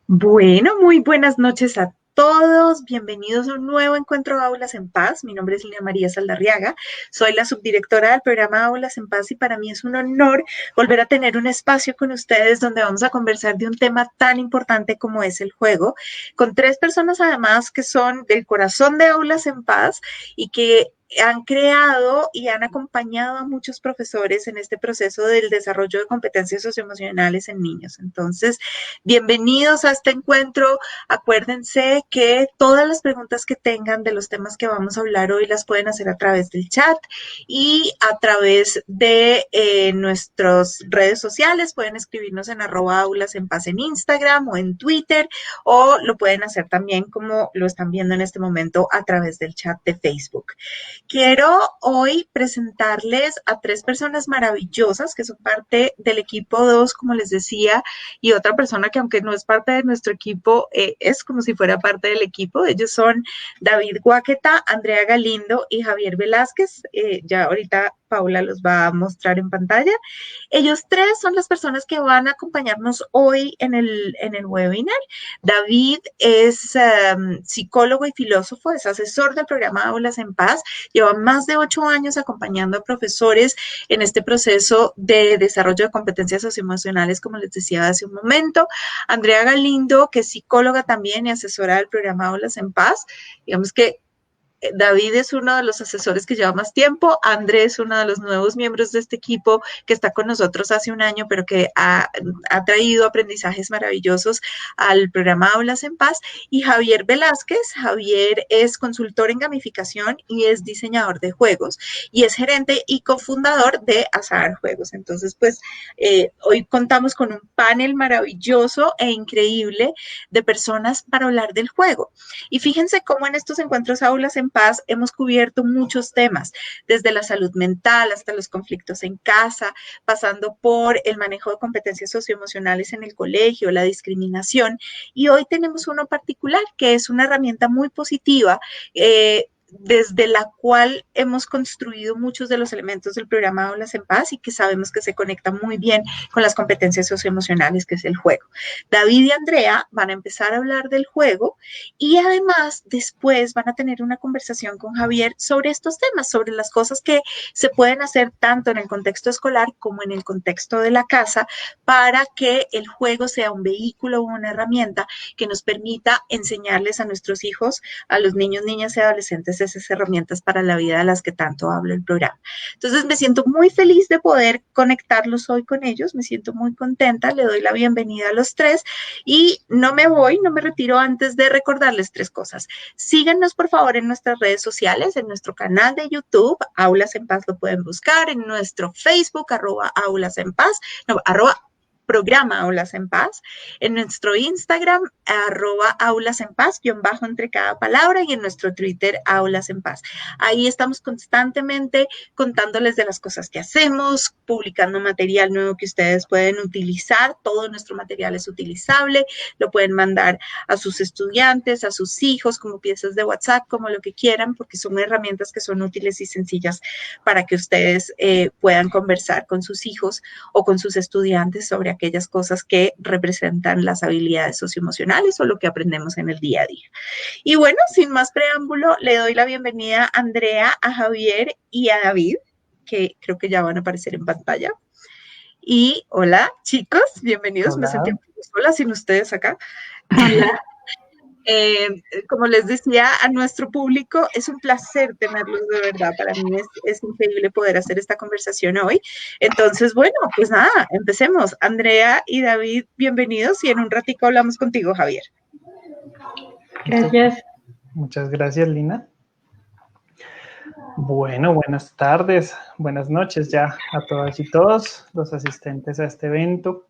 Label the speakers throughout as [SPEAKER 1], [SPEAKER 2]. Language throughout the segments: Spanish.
[SPEAKER 1] Bueno, muy buenas noches a todos. Bienvenidos a un nuevo encuentro de Aulas en Paz. Mi nombre es Lina María Saldarriaga. Soy la subdirectora del programa Aulas en Paz y para mí es un honor volver a tener un espacio con ustedes donde vamos a conversar de un tema tan importante como es el juego, con tres personas además que son del corazón de Aulas en Paz y que han creado y han acompañado a muchos profesores en este proceso del desarrollo de competencias socioemocionales en niños. Entonces, bienvenidos a este encuentro. Acuérdense que todas las preguntas que tengan de los temas que vamos a hablar hoy las pueden hacer a través del chat y a través de nuestras redes sociales. Pueden escribirnos en @aulas en paz en Instagram o en Twitter, o lo pueden hacer también como lo están viendo en este momento a través del chat de Facebook. Quiero hoy presentarles a tres personas maravillosas que son parte del equipo 2, como les decía, y otra persona que aunque no es parte de nuestro equipo, es como si fuera parte del equipo. Ellos son David Guaqueta, Andrea Galindo y Javier Velázquez. Ya ahorita Paula los va a mostrar en pantalla. Ellos tres son las personas que van a acompañarnos hoy en el webinar. David es psicólogo y filósofo, es asesor del programa Aulas en Paz, lleva más de 8 años acompañando a profesores en este proceso de desarrollo de competencias socioemocionales, como les decía hace un momento. Andrea Galindo, que es psicóloga también y asesora del programa Aulas en Paz. Digamos que David es uno de los asesores que lleva más tiempo, Andrés es uno de los nuevos miembros de este equipo que está con nosotros hace un año, pero que ha traído aprendizajes maravillosos al programa Aulas en Paz, y Javier Velázquez. Javier es consultor en gamificación y es diseñador de juegos, y es gerente y cofundador de Azar Juegos. Entonces, pues, hoy contamos con un panel maravilloso e increíble de personas para hablar del juego. Y fíjense cómo en estos encuentros Aulas en Paz hemos cubierto muchos temas, desde la salud mental hasta los conflictos en casa, pasando por el manejo de competencias socioemocionales en el colegio, la discriminación. Y hoy tenemos uno particular que es una herramienta muy positiva, desde la cual hemos construido muchos de los elementos del programa Aulas en Paz y que sabemos que se conecta muy bien con las competencias socioemocionales, que es el juego. David y Andrea van a empezar a hablar del juego y además después van a tener una conversación con Javier sobre estos temas, sobre las cosas que se pueden hacer tanto en el contexto escolar como en el contexto de la casa para que el juego sea un vehículo o una herramienta que nos permita enseñarles a nuestros hijos, a los niños, niñas y adolescentes esas herramientas para la vida de las que tanto habla el programa. Entonces me siento muy feliz de poder conectarlos hoy con ellos, me siento muy contenta, le doy la bienvenida a los tres y no me retiro antes de recordarles tres cosas. Síganos por favor en nuestras redes sociales, en nuestro canal de YouTube, Aulas en Paz lo pueden buscar, en nuestro Facebook, @Aulas en Paz, no, @programa Aulas en Paz, en nuestro Instagram, @Aulas en Paz, _ entre cada palabra, y en nuestro Twitter, Aulas en Paz. Ahí estamos constantemente contándoles de las cosas que hacemos, publicando material nuevo que ustedes pueden utilizar. Todo nuestro material es utilizable, lo pueden mandar a sus estudiantes, a sus hijos, como piezas de WhatsApp, como lo que quieran, porque son herramientas que son útiles y sencillas para que ustedes puedan conversar con sus hijos o con sus estudiantes sobre aquellas cosas que representan las habilidades socioemocionales o lo que aprendemos en el día a día. Y bueno, sin más preámbulo, le doy la bienvenida a Andrea, a Javier y a David, que creo que ya van a aparecer en pantalla. Y hola, chicos, bienvenidos. Me sentí
[SPEAKER 2] Hola.
[SPEAKER 1] un poco sola sin ustedes acá. Hola. Como les decía a nuestro público, es un placer tenerlos de verdad. Para mí es increíble poder hacer esta conversación hoy. Entonces, bueno, pues nada, empecemos. Andrea y David, bienvenidos y en un ratico hablamos contigo, Javier.
[SPEAKER 3] Gracias.
[SPEAKER 2] Muchas gracias, Lina. Bueno, buenas tardes, buenas noches ya a todas y todos los asistentes a este evento.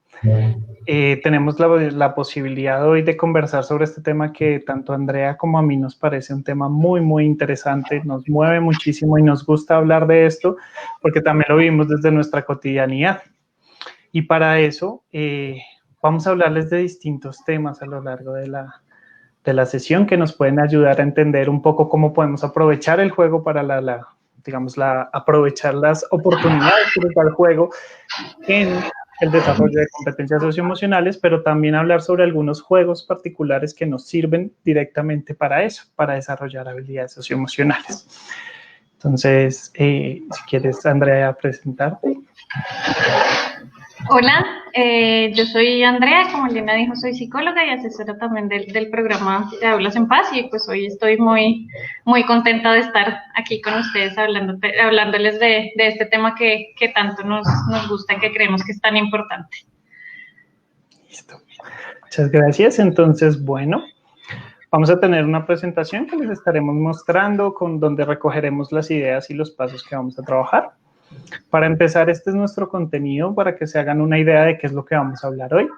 [SPEAKER 2] Tenemos la posibilidad hoy de conversar sobre este tema que tanto a Andrea como a mí nos parece un tema muy, muy interesante, nos mueve muchísimo y nos gusta hablar de esto porque también lo vivimos desde nuestra cotidianidad. Y para eso vamos a hablarles de distintos temas a lo largo de la sesión que nos pueden ayudar a entender un poco cómo podemos aprovechar el juego para aprovechar las oportunidades que nos da el juego en el desarrollo de competencias socioemocionales, pero también hablar sobre algunos juegos particulares que nos sirven directamente para eso, para desarrollar habilidades socioemocionales. Entonces, si quieres, Andrea, presentarte.
[SPEAKER 3] Hola, yo soy Andrea, como Lina dijo, soy psicóloga y asesora también del programa de Aulas en Paz, y pues hoy estoy muy contenta de estar aquí con ustedes hablándoles de este tema que tanto nos gusta y que creemos que es tan importante.
[SPEAKER 2] Listo. Muchas gracias. Entonces, bueno, vamos a tener una presentación que les estaremos mostrando donde recogeremos las ideas y los pasos que vamos a trabajar. Para empezar, este es nuestro contenido para que se hagan una idea de qué es lo que vamos a hablar hoy.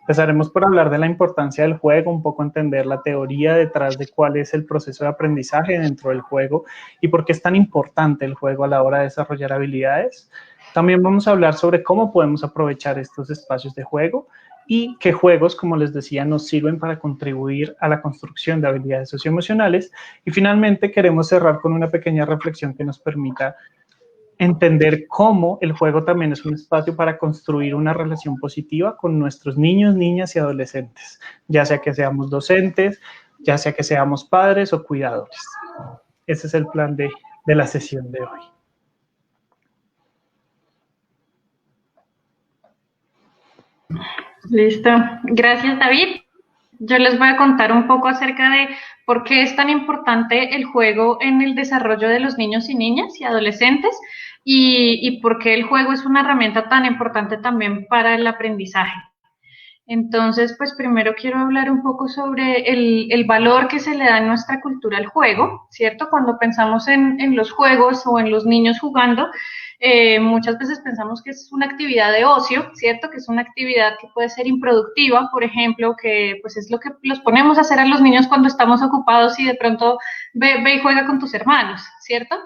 [SPEAKER 2] Empezaremos por hablar de la importancia del juego, un poco entender la teoría detrás de cuál es el proceso de aprendizaje dentro del juego y por qué es tan importante el juego a la hora de desarrollar habilidades. También vamos a hablar sobre cómo podemos aprovechar estos espacios de juego y qué juegos, como les decía, nos sirven para contribuir a la construcción de habilidades socioemocionales. Y finalmente queremos cerrar con una pequeña reflexión que nos permita entender cómo el juego también es un espacio para construir una relación positiva con nuestros niños, niñas y adolescentes, ya sea que seamos docentes, ya sea que seamos padres o cuidadores. Ese es el plan de la sesión de hoy.
[SPEAKER 3] Listo. Gracias, David. Yo les voy a contar un poco acerca de por qué es tan importante el juego en el desarrollo de los niños y niñas y adolescentes y por qué el juego es una herramienta tan importante también para el aprendizaje. Entonces, pues primero quiero hablar un poco sobre el valor que se le da en nuestra cultura al juego, ¿cierto? Cuando pensamos en los juegos o en los niños jugando, muchas veces pensamos que es una actividad de ocio, ¿cierto? Que es una actividad que puede ser improductiva, por ejemplo, que pues es lo que los ponemos a hacer a los niños cuando estamos ocupados y de pronto ve y juega con tus hermanos, ¿cierto?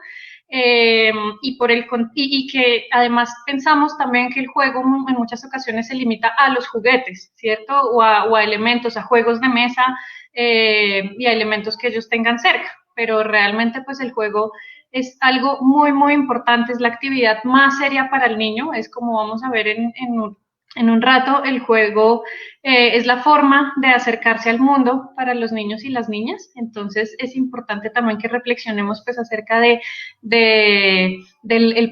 [SPEAKER 3] Y que además pensamos también que el juego en muchas ocasiones se limita a los juguetes, ¿cierto? O a elementos, a juegos de mesa y a elementos que ellos tengan cerca, pero realmente pues el juego es algo muy importante, es la actividad más seria para el niño, es como vamos a ver en un rato, el juego es la forma de acercarse al mundo para los niños y las niñas, entonces es importante también que reflexionemos pues acerca del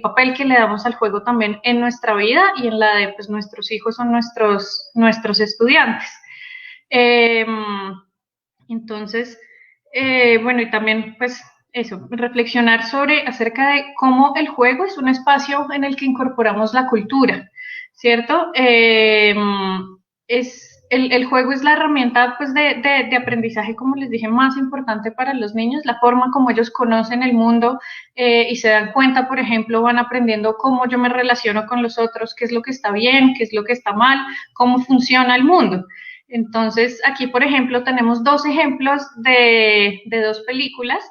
[SPEAKER 3] papel que le damos al juego también en nuestra vida y en la de pues nuestros hijos o nuestros estudiantes. Entonces, bueno, y también pues eso, reflexionar acerca de cómo el juego es un espacio en el que incorporamos la cultura, ¿cierto? El juego es la herramienta pues, de aprendizaje, como les dije, más importante para los niños, la forma como ellos conocen el mundo y se dan cuenta, por ejemplo, van aprendiendo cómo yo me relaciono con los otros, qué es lo que está bien, qué es lo que está mal, cómo funciona el mundo. Entonces, aquí, por ejemplo, tenemos dos ejemplos de dos películas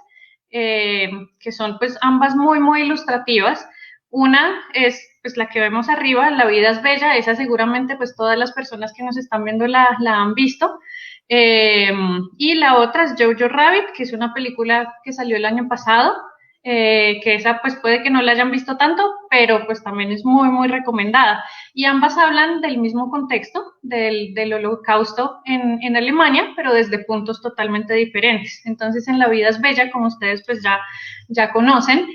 [SPEAKER 3] que son pues ambas muy ilustrativas. Una es pues la que vemos arriba, La vida es bella, esa seguramente pues todas las personas que nos están viendo la han visto. Y la otra es Jojo Rabbit, que es una película que salió el año pasado, que esa pues puede que no la hayan visto tanto, pero pues también es muy recomendada. Y ambas hablan del mismo contexto, del holocausto en Alemania, pero desde puntos totalmente diferentes. Entonces, en La vida es bella, como ustedes pues ya conocen,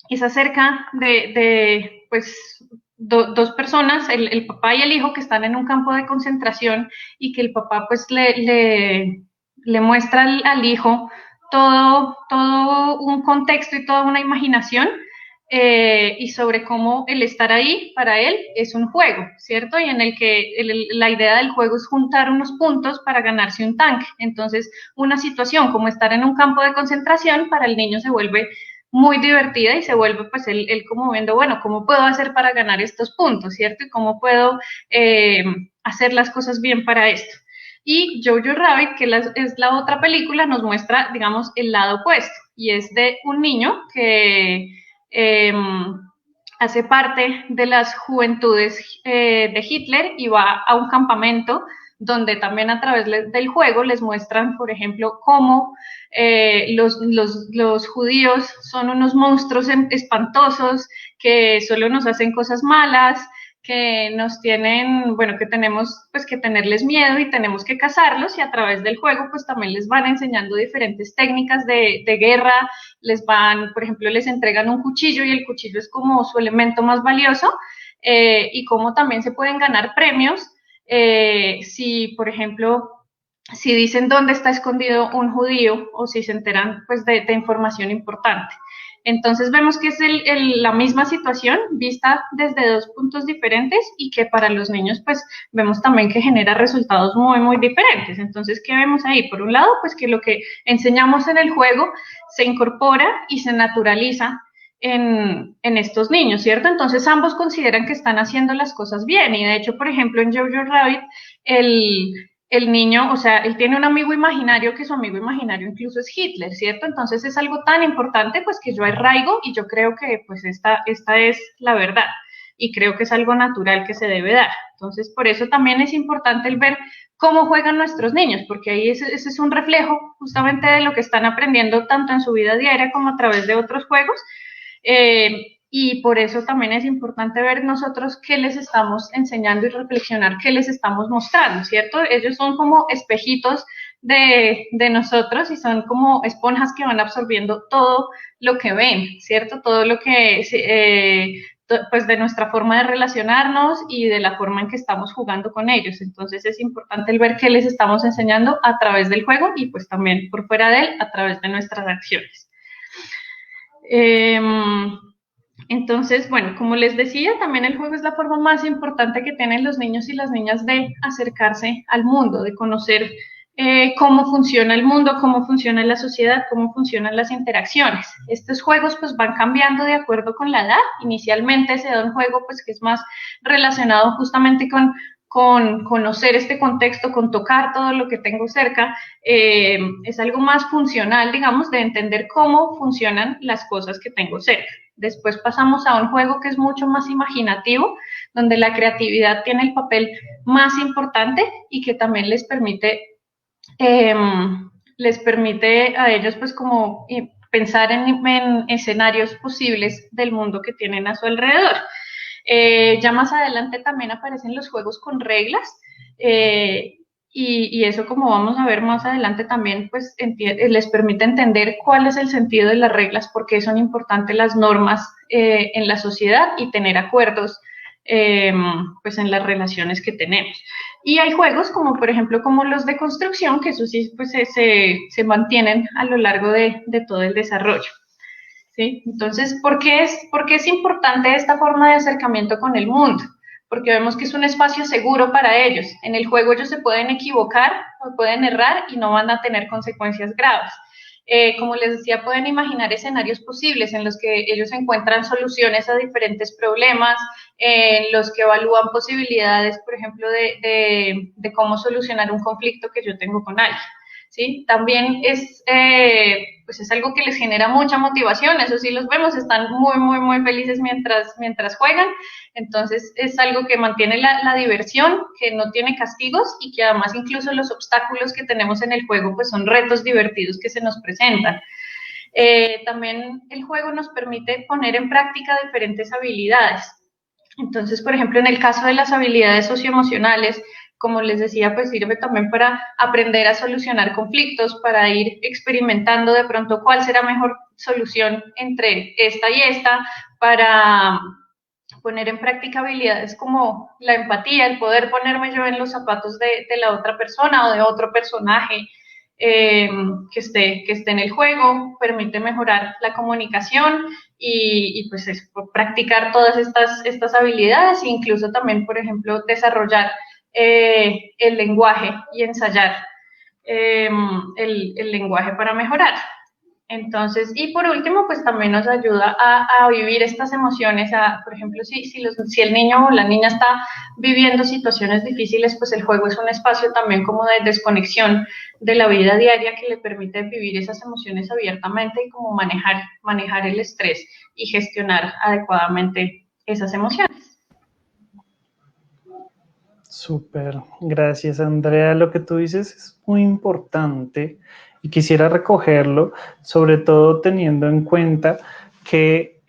[SPEAKER 3] es acerca de pues dos personas, el papá y el hijo, que están en un campo de concentración y que el papá pues le muestra al hijo todo un contexto y toda una imaginación y sobre cómo el estar ahí para él es un juego, ¿cierto? Y en el que la idea del juego es juntar unos puntos para ganarse un tanque. Entonces, una situación como estar en un campo de concentración para el niño se vuelve muy divertida y se vuelve pues él como viendo, bueno, ¿cómo puedo hacer para ganar estos puntos, ¿cierto? Y cómo puedo hacer las cosas bien para esto. Y Jojo Rabbit, que es la otra película, nos muestra, digamos, el lado opuesto, y es de un niño que hace parte de las juventudes de Hitler y va a un campamento donde también a través del juego les muestran, por ejemplo, cómo los judíos son unos monstruos espantosos que solo nos hacen cosas malas, que nos tienen, bueno, que tenemos pues que tenerles miedo y tenemos que cazarlos, y a través del juego pues también les van enseñando diferentes técnicas de guerra, les van, por ejemplo, les entregan un cuchillo y el cuchillo es como su elemento más valioso, y cómo también se pueden ganar premios si, por ejemplo, si dicen dónde está escondido un judío o si se enteran pues de información importante. Entonces vemos que es la misma situación vista desde dos puntos diferentes y que para los niños pues vemos también que genera resultados muy, muy diferentes. Entonces, ¿qué vemos ahí? Por un lado, pues que lo que enseñamos en el juego se incorpora y se naturaliza en estos niños, ¿cierto? Entonces ambos consideran que están haciendo las cosas bien, y de hecho, por ejemplo, en Jojo Rabbit, el niño, o sea, él tiene un amigo imaginario que su amigo imaginario incluso es Hitler, ¿cierto? Entonces es algo tan importante pues que yo arraigo y yo creo que pues esta es la verdad y creo que es algo natural que se debe dar. Entonces por eso también es importante el ver cómo juegan nuestros niños, porque ahí ese es un reflejo justamente de lo que están aprendiendo tanto en su vida diaria como a través de otros juegos. Y por eso también es importante ver nosotros qué les estamos enseñando y reflexionar qué les estamos mostrando, ¿cierto? Ellos son como espejitos de nosotros y son como esponjas que van absorbiendo todo lo que ven, ¿cierto? Todo lo que, pues de nuestra forma de relacionarnos y de la forma en que estamos jugando con ellos. Entonces es importante el ver qué les estamos enseñando a través del juego y pues también por fuera de él a través de nuestras acciones. Entonces, bueno, como les decía, también el juego es la forma más importante que tienen los niños y las niñas de acercarse al mundo, de conocer cómo funciona el mundo, cómo funciona la sociedad, cómo funcionan las interacciones. Estos juegos pues van cambiando de acuerdo con la edad. Inicialmente se da un juego pues que es más relacionado justamente con conocer este contexto, con tocar todo lo que tengo cerca, es algo más funcional, digamos, de entender cómo funcionan las cosas que tengo cerca. Después pasamos a un juego que es mucho más imaginativo, donde la creatividad tiene el papel más importante y que también les permite a ellos pues como pensar en escenarios posibles del mundo que tienen a su alrededor. Ya más adelante también aparecen los juegos con reglas, y eso, como vamos a ver más adelante, también pues les permite entender cuál es el sentido de las reglas, por qué son importantes las normas en la sociedad y tener acuerdos pues en las relaciones que tenemos. Y hay juegos como por ejemplo como los de construcción, que eso sí pues se mantienen a lo largo de todo el desarrollo. ¿Sí? Entonces, ¿por qué es importante esta forma de acercamiento con el mundo? Porque vemos que es un espacio seguro para ellos. En el juego ellos se pueden equivocar o pueden errar y no van a tener consecuencias graves. Como les decía, pueden imaginar escenarios posibles en los que ellos encuentran soluciones a diferentes problemas, en los que evalúan posibilidades, por ejemplo, de cómo solucionar un conflicto que yo tengo con alguien. ¿Sí? También pues es algo que les genera mucha motivación, eso sí los vemos, están muy, muy, muy felices mientras juegan, entonces es algo que mantiene la diversión, que no tiene castigos y que además incluso los obstáculos que tenemos en el juego pues son retos divertidos que se nos presentan. También el juego nos permite poner en práctica diferentes habilidades. Entonces, por ejemplo, en el caso de las habilidades socioemocionales, como les decía, pues sirve también para aprender a solucionar conflictos, para ir experimentando de pronto cuál será mejor solución entre esta y esta, para poner en práctica habilidades como la empatía, el poder ponerme yo en los zapatos de la otra persona o de otro personaje que esté en el juego, permite mejorar la comunicación y pues es practicar todas estas habilidades e incluso también, por ejemplo, desarrollar el lenguaje y ensayar el lenguaje para mejorar. Entonces, y por último, pues también nos ayuda a vivir estas emociones, por ejemplo, si el niño o la niña está viviendo situaciones difíciles, pues el juego es un espacio también como de desconexión de la vida diaria que le permite vivir esas emociones abiertamente y como manejar el estrés y gestionar adecuadamente esas emociones.
[SPEAKER 2] Súper, gracias Andrea. Lo que tú dices es muy importante y quisiera recogerlo, sobre todo teniendo en cuenta que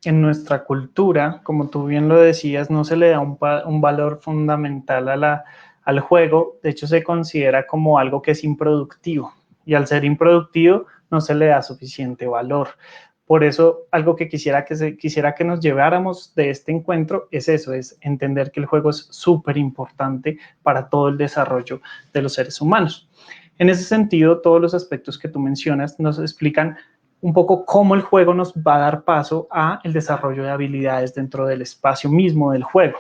[SPEAKER 2] en nuestra cultura, como tú bien lo decías, no se le da un valor fundamental al juego. De hecho, se considera como algo que es improductivo, y al ser improductivo no se le da suficiente valor. Por eso, algo que quisiera que nos lleváramos de este encuentro es eso, es entender que el juego es súper importante para todo el desarrollo de los seres humanos. En ese sentido, todos los aspectos que tú mencionas nos explican un poco cómo el juego nos va a dar paso a el desarrollo de habilidades dentro del espacio mismo del juego.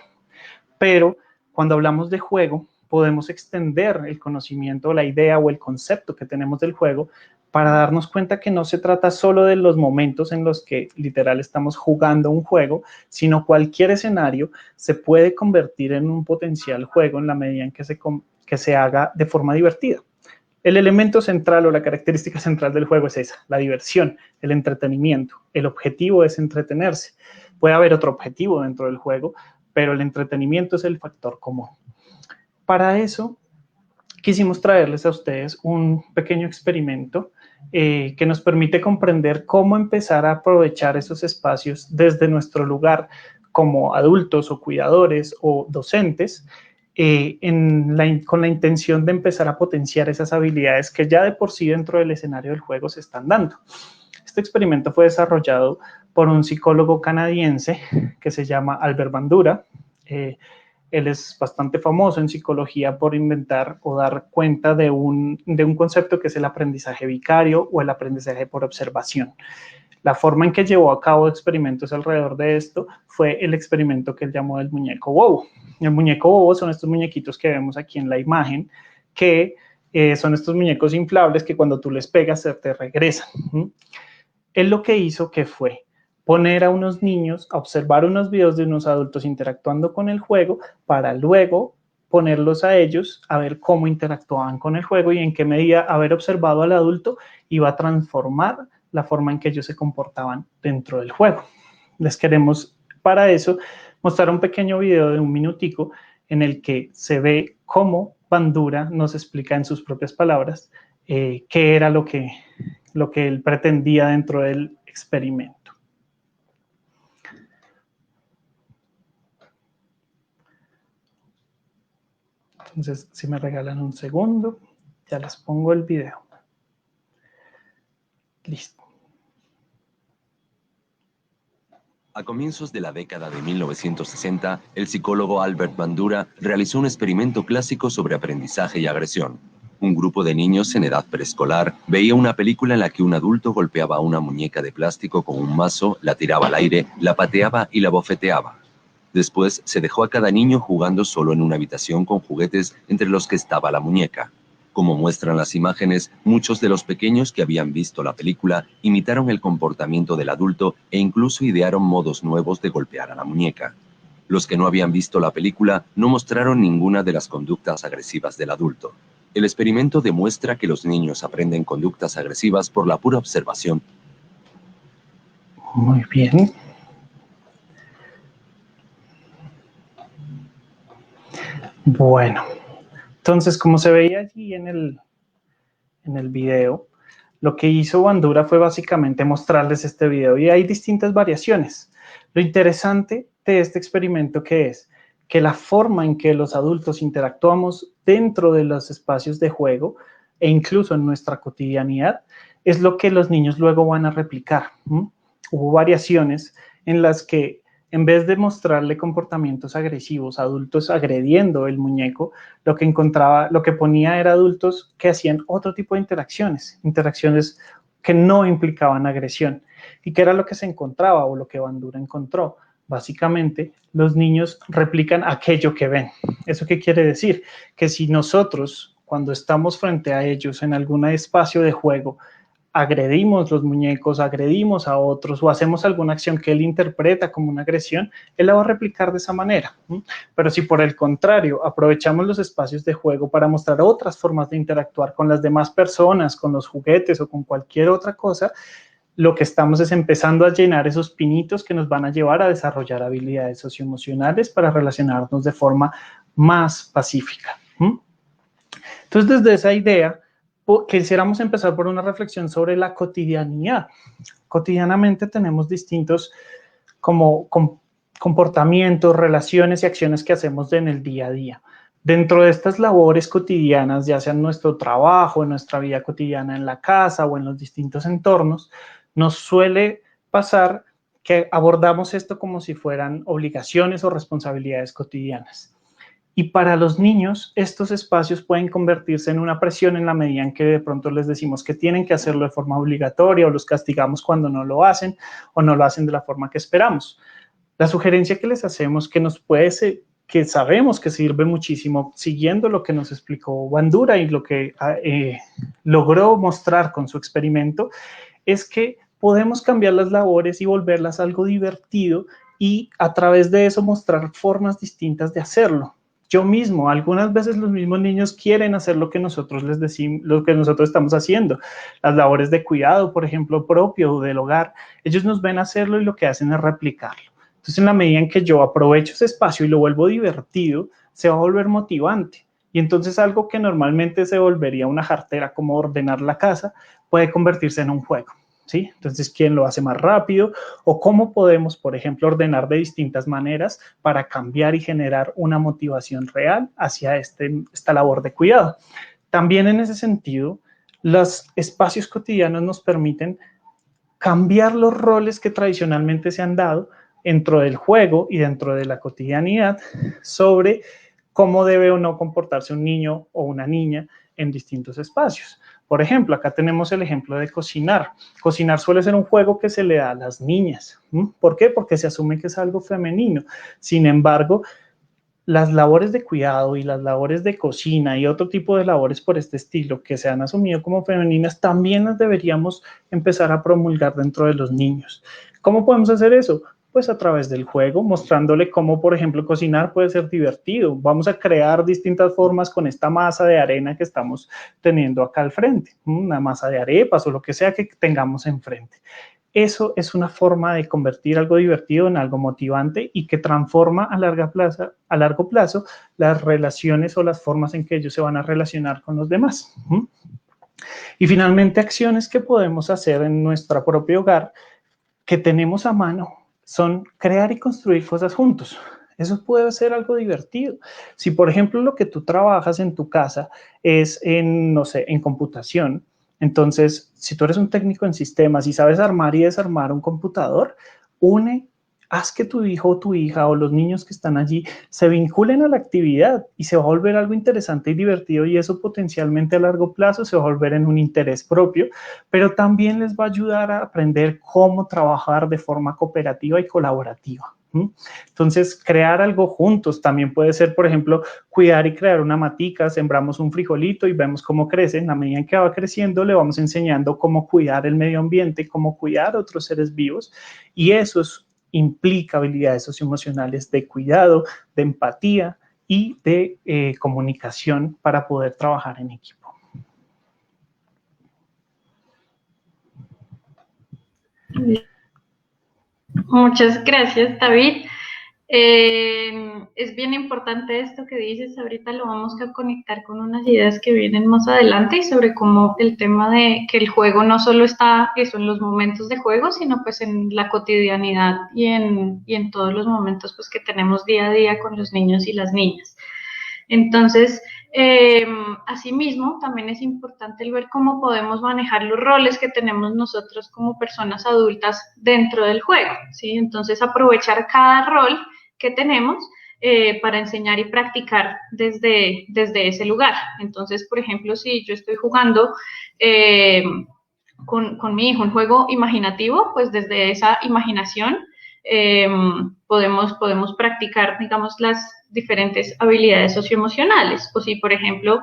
[SPEAKER 2] Pero cuando hablamos de juego, podemos extender el conocimiento, la idea o el concepto que tenemos del juego para darnos cuenta que no se trata solo de los momentos en los que literal estamos jugando un juego, sino cualquier escenario se puede convertir en un potencial juego en la medida en que se haga de forma divertida. El elemento central o la característica central del juego es esa, la diversión, el entretenimiento. El objetivo es entretenerse. Puede haber otro objetivo dentro del juego, pero el entretenimiento es el factor común. Para eso, quisimos traerles a ustedes un pequeño experimento que nos permite comprender cómo empezar a aprovechar esos espacios desde nuestro lugar como adultos o cuidadores o docentes, con la intención de empezar a potenciar esas habilidades que ya de por sí dentro del escenario del juego se están dando. Este experimento fue desarrollado por un psicólogo canadiense que se llama Albert Bandura. Él es bastante famoso en psicología por inventar o dar cuenta de un concepto que es el aprendizaje vicario o el aprendizaje por observación. La forma en que llevó a cabo experimentos alrededor de esto fue el experimento que él llamó el muñeco bobo. El muñeco bobo son estos muñequitos que vemos aquí en la imagen, que son estos muñecos inflables que cuando tú les pegas se te regresan. Él lo que hizo que fue poner a unos niños a observar unos videos de unos adultos interactuando con el juego para luego ponerlos a ellos a ver cómo interactuaban con el juego y en qué medida haber observado al adulto iba a transformar la forma en que ellos se comportaban dentro del juego. Les queremos para eso mostrar un pequeño video de 1 minutico en el que se ve cómo Bandura nos explica en sus propias palabras qué era lo que él pretendía dentro del experimento. Entonces, si me regalan un segundo, ya les pongo el video. Listo.
[SPEAKER 4] A comienzos de la década de 1960, el psicólogo Albert Bandura realizó un experimento clásico sobre aprendizaje y agresión. Un grupo de niños en edad preescolar veía una película en la que un adulto golpeaba a una muñeca de plástico con un mazo, la tiraba al aire, la pateaba y la bofeteaba. Después se dejó a cada niño jugando solo en una habitación con juguetes entre los que estaba la muñeca. Como muestran las imágenes, muchos de los pequeños que habían visto la película imitaron el comportamiento del adulto e incluso idearon modos nuevos de golpear a la muñeca. Los que no habían visto la película no mostraron ninguna de las conductas agresivas del adulto. El experimento demuestra que los niños aprenden conductas agresivas por la pura observación.
[SPEAKER 2] Muy bien. Bueno, entonces como se veía allí en el video, lo que hizo Bandura fue básicamente mostrarles este video y hay distintas variaciones. Lo interesante de este experimento que es que la forma en que los adultos interactuamos dentro de los espacios de juego e incluso en nuestra cotidianidad es lo que los niños luego van a replicar. Hubo variaciones en las que en vez de mostrarle comportamientos agresivos, adultos agrediendo el muñeco, lo que ponía era adultos que hacían otro tipo de interacciones que no implicaban agresión. ¿Y qué era lo que se encontraba o lo que Bandura encontró? Básicamente, los niños replican aquello que ven. ¿Eso qué quiere decir? Que si nosotros, cuando estamos frente a ellos en algún espacio de juego, agredimos los muñecos, agredimos a otros o hacemos alguna acción que él interpreta como una agresión, él la va a replicar de esa manera. Pero si por el contrario aprovechamos los espacios de juego para mostrar otras formas de interactuar con las demás personas, con los juguetes o con cualquier otra cosa, lo que estamos es empezando a llenar esos pinitos que nos van a llevar a desarrollar habilidades socioemocionales para relacionarnos de forma más pacífica. Entonces, desde esa idea, quisiéramos empezar por una reflexión sobre la cotidianidad. Cotidianamente tenemos distintos como comportamientos, relaciones y acciones que hacemos en el día a día. Dentro de estas labores cotidianas, ya sea en nuestro trabajo, en nuestra vida cotidiana en la casa o en los distintos entornos, nos suele pasar que abordamos esto como si fueran obligaciones o responsabilidades cotidianas. Y para los niños, estos espacios pueden convertirse en una presión en la medida en que de pronto les decimos que tienen que hacerlo de forma obligatoria o los castigamos cuando no lo hacen o no lo hacen de la forma que esperamos. La sugerencia que les hacemos que sabemos que sirve muchísimo, siguiendo lo que nos explicó Bandura y lo que logró mostrar con su experimento, es que podemos cambiar las labores y volverlas algo divertido y a través de eso mostrar formas distintas de hacerlo. Yo mismo, algunas veces los mismos niños quieren hacer lo que nosotros les decimos, lo que nosotros estamos haciendo, las labores de cuidado, por ejemplo, propio del hogar. Ellos nos ven hacerlo y lo que hacen es replicarlo. Entonces, en la medida en que yo aprovecho ese espacio y lo vuelvo divertido, se va a volver motivante. Y entonces algo que normalmente se volvería una jartera, como ordenar la casa, puede convertirse en un juego, ¿sí? Entonces, ¿quién lo hace más rápido? O cómo podemos, por ejemplo, ordenar de distintas maneras para cambiar y generar una motivación real hacia esta labor de cuidado. También en ese sentido, los espacios cotidianos nos permiten cambiar los roles que tradicionalmente se han dado dentro del juego y dentro de la cotidianidad sobre cómo debe o no comportarse un niño o una niña en distintos espacios. Por ejemplo, acá tenemos el ejemplo de cocinar. Cocinar suele ser un juego que se le da a las niñas. ¿Por qué? Porque se asume que es algo femenino. Sin embargo, las labores de cuidado y las labores de cocina y otro tipo de labores por este estilo que se han asumido como femeninas, también las deberíamos empezar a promulgar dentro de los niños. ¿Cómo podemos hacer eso? Pues a través del juego, mostrándole cómo, por ejemplo, cocinar puede ser divertido. Vamos a crear distintas formas con esta masa de arena que estamos teniendo acá al frente, una masa de arepas o lo que sea que tengamos enfrente. Eso es una forma de convertir algo divertido en algo motivante y que transforma a largo plazo las relaciones o las formas en que ellos se van a relacionar con los demás. Y finalmente, acciones que podemos hacer en nuestro propio hogar que tenemos a mano son crear y construir cosas juntos. Eso puede ser algo divertido. Si, por ejemplo, lo que tú trabajas en tu casa es en, no sé, en computación, entonces, si tú eres un técnico en sistemas y sabes armar y desarmar un computador, haz que tu hijo o tu hija o los niños que están allí se vinculen a la actividad y se va a volver algo interesante y divertido y eso potencialmente a largo plazo se va a volver en un interés propio, pero también les va a ayudar a aprender cómo trabajar de forma cooperativa y colaborativa. Entonces, crear algo juntos también puede ser, por ejemplo, cuidar y crear una matica, sembramos un frijolito y vemos cómo crece. En la medida en que va creciendo, le vamos enseñando cómo cuidar el medio ambiente, cómo cuidar a otros seres vivos y eso implica habilidades socioemocionales de cuidado, de empatía y de comunicación para poder trabajar en equipo.
[SPEAKER 3] Muchas gracias, David. Es bien importante esto que dices, ahorita lo vamos a conectar con unas ideas que vienen más adelante y sobre cómo el tema de que el juego no solo está eso en los momentos de juego, sino pues en la cotidianidad y en todos los momentos pues que tenemos día a día con los niños y las niñas. Entonces, asimismo, también es importante el ver cómo podemos manejar los roles que tenemos nosotros como personas adultas dentro del juego, ¿sí? Entonces, aprovechar cada rol que tenemos para enseñar y practicar desde ese lugar. Entonces, por ejemplo, si yo estoy jugando con mi hijo un juego imaginativo, pues desde esa imaginación podemos practicar, digamos, las diferentes habilidades socioemocionales. O si, por ejemplo,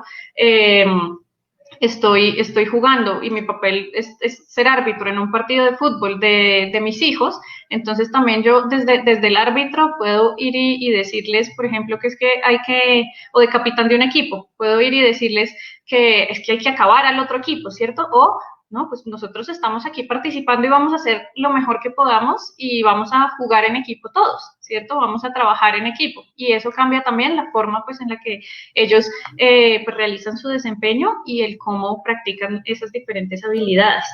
[SPEAKER 3] estoy jugando y mi papel es ser árbitro en un partido de fútbol de mis hijos, entonces también yo desde el árbitro puedo ir y decirles, por ejemplo, que es que o de capitán de un equipo, puedo ir y decirles que es que hay que acabar al otro equipo, ¿cierto? O no, pues nosotros estamos aquí participando y vamos a hacer lo mejor que podamos y vamos a jugar en equipo todos, ¿cierto? Vamos a trabajar en equipo y eso cambia también la forma pues en la que ellos pues, realizan su desempeño y el cómo practican esas diferentes habilidades.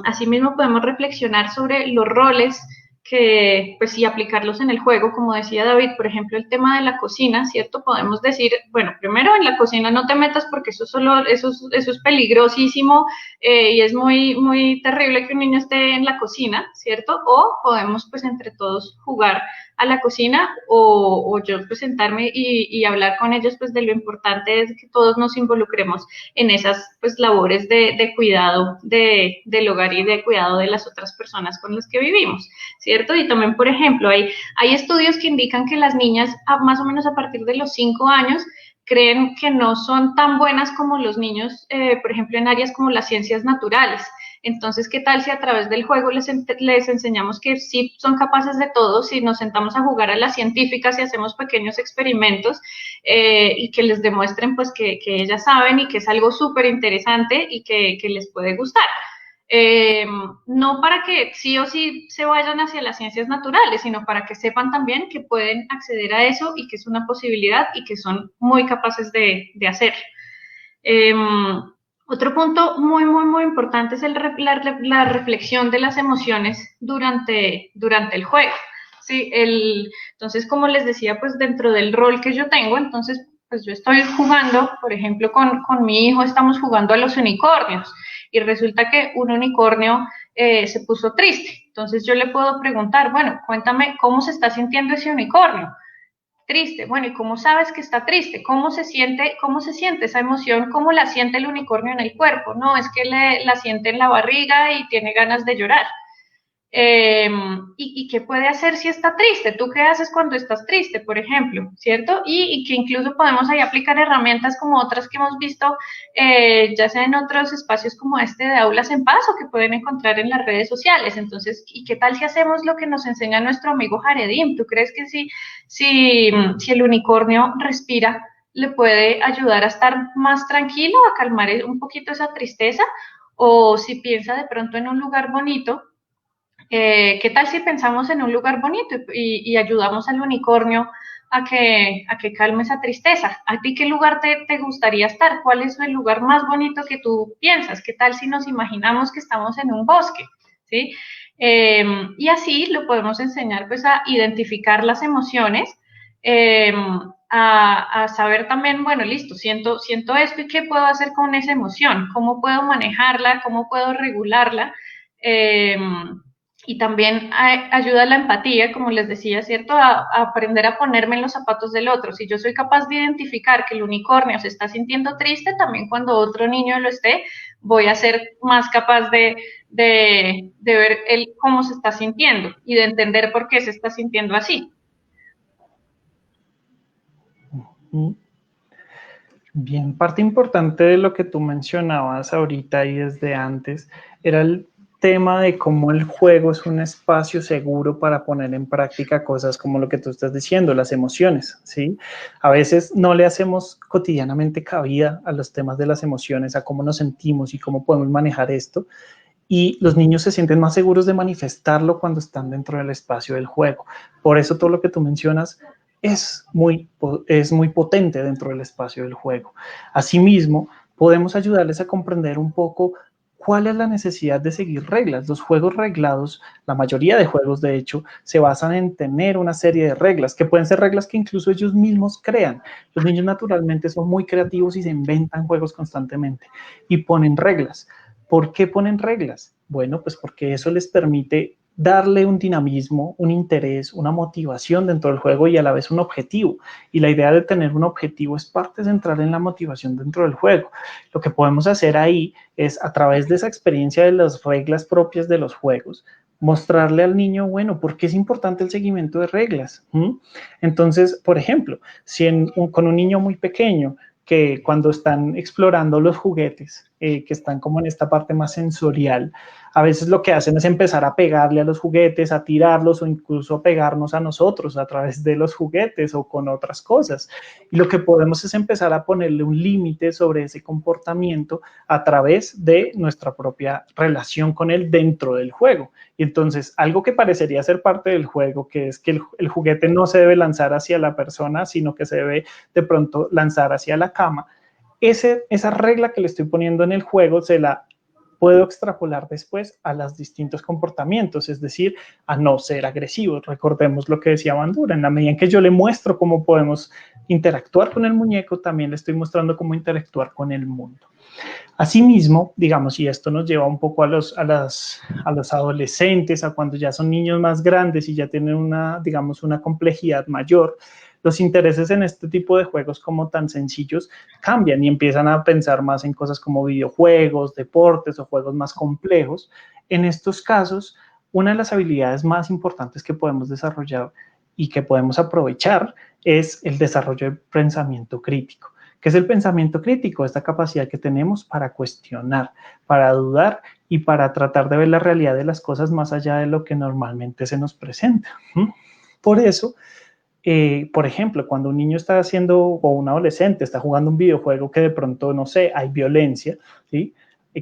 [SPEAKER 3] Asimismo podemos reflexionar sobre los roles pues sí, aplicarlos en el juego, como decía David, por ejemplo, el tema de la cocina, ¿cierto? Podemos decir, bueno, primero en la cocina no te metas porque eso es peligrosísimo y es muy terrible que un niño esté en la cocina, ¿cierto? O podemos, pues, entre todos jugar a la cocina o yo pues sentarme y hablar con ellos, pues, de lo importante es que todos nos involucremos en esas, pues, labores de cuidado del hogar y de cuidado de las otras personas con las que vivimos, ¿cierto? Y también, por ejemplo, hay estudios que indican que las niñas, más o menos a partir de los 5 años, creen que no son tan buenas como los niños, por ejemplo, en áreas como las ciencias naturales. Entonces, ¿qué tal si a través del juego les enseñamos que sí son capaces de todo, si nos sentamos a jugar a las científicas y hacemos pequeños experimentos y que les demuestren, pues, que ellas saben y que es algo súper interesante y que les puede gustar? No para que sí o sí se vayan hacia las ciencias naturales, sino para que sepan también que pueden acceder a eso y que es una posibilidad y que son muy capaces de hacer. Otro punto muy importante es la reflexión de las emociones durante el juego. ¿Sí? Entonces, como les decía, pues dentro del rol que yo tengo, entonces, pues yo estoy jugando, por ejemplo, con mi hijo estamos jugando a los unicornios y resulta que un unicornio se puso triste. Entonces yo le puedo preguntar, bueno, cuéntame cómo se está sintiendo ese unicornio. Triste. Bueno, ¿y cómo sabes que está triste? ¿Cómo se siente esa emoción? ¿Cómo la siente el unicornio en el cuerpo? No, es que la siente en la barriga y tiene ganas de llorar. ¿Y qué puede hacer si está triste? ¿Tú qué haces cuando estás triste, por ejemplo? ¿Cierto? Y que incluso podemos ahí aplicar herramientas como otras que hemos visto, ya sea en otros espacios como este de Aulas en Paz o que pueden encontrar en las redes sociales. Entonces, ¿y qué tal si hacemos lo que nos enseña nuestro amigo Jaredim? ¿Tú crees que si el unicornio respira, le puede ayudar a estar más tranquilo, a calmar un poquito esa tristeza? O si piensa de pronto en un lugar bonito, ¿qué tal si pensamos en un lugar bonito y ayudamos al unicornio a que calme esa tristeza? ¿A ti qué lugar te gustaría estar? ¿Cuál es el lugar más bonito que tú piensas? ¿Qué tal si nos imaginamos que estamos en un bosque? ¿Sí? Y así lo podemos enseñar, pues, a identificar las emociones, a saber también, bueno, listo, siento esto y qué puedo hacer con esa emoción, cómo puedo manejarla, cómo puedo regularla. Y también ayuda a la empatía, como les decía, ¿cierto? A aprender a ponerme en los zapatos del otro. Si yo soy capaz de identificar que el unicornio se está sintiendo triste, también cuando otro niño lo esté, voy a ser más capaz de ver él cómo se está sintiendo y de entender por qué se está sintiendo así.
[SPEAKER 2] Bien, parte importante de lo que tú mencionabas ahorita y desde antes era el tema de cómo el juego es un espacio seguro para poner en práctica cosas como lo que tú estás diciendo, las emociones, ¿sí? A veces no le hacemos cotidianamente cabida a los temas de las emociones, a cómo nos sentimos y cómo podemos manejar esto, y los niños se sienten más seguros de manifestarlo cuando están dentro del espacio del juego. Por eso todo lo que tú mencionas es muy potente dentro del espacio del juego. Asimismo, podemos ayudarles a comprender un poco cuál es la necesidad de seguir reglas. Los juegos reglados, la mayoría de juegos, de hecho, se basan en tener una serie de reglas, que pueden ser reglas que incluso ellos mismos crean. Los niños naturalmente son muy creativos y se inventan juegos constantemente y ponen reglas. ¿Por qué ponen reglas? Bueno, pues porque eso les permite darle un dinamismo, un interés, una motivación dentro del juego y a la vez un objetivo. Y la idea de tener un objetivo es parte central en la motivación dentro del juego. Lo que podemos hacer ahí es, a través de esa experiencia de las reglas propias de los juegos, mostrarle al niño, bueno, ¿por qué es importante el seguimiento de reglas? Entonces, por ejemplo, si con un niño muy pequeño, que cuando están explorando los juguetes, que están como en esta parte más sensorial, a veces lo que hacen es empezar a pegarle a los juguetes, a tirarlos o incluso a pegarnos a nosotros a través de los juguetes o con otras cosas. Y lo que podemos es empezar a ponerle un límite sobre ese comportamiento a través de nuestra propia relación con él dentro del juego. Y entonces, algo que parecería ser parte del juego, que es que el juguete no se debe lanzar hacia la persona, sino que se debe de pronto lanzar hacia la cama, esa regla que le estoy poniendo en el juego se la puedo extrapolar después a los distintos comportamientos, es decir, a no ser agresivos. Recordemos lo que decía Bandura, en la medida en que yo le muestro cómo podemos interactuar con el muñeco, también le estoy mostrando cómo interactuar con el mundo. Asimismo, digamos, y esto nos lleva un poco a los adolescentes, a cuando ya son niños más grandes y ya tienen digamos, una complejidad mayor, los intereses en este tipo de juegos como tan sencillos cambian y empiezan a pensar más en cosas como videojuegos, deportes o juegos más complejos. En estos casos, una de las habilidades más importantes que podemos desarrollar y que podemos aprovechar es el desarrollo del pensamiento crítico. ¿Qué es el pensamiento crítico? Esta capacidad que tenemos para cuestionar, para dudar y para tratar de ver la realidad de las cosas más allá de lo que normalmente se nos presenta. Por eso, por ejemplo, cuando un niño está haciendo, o un adolescente está jugando un videojuego que de pronto, no sé, hay violencia, ¿sí?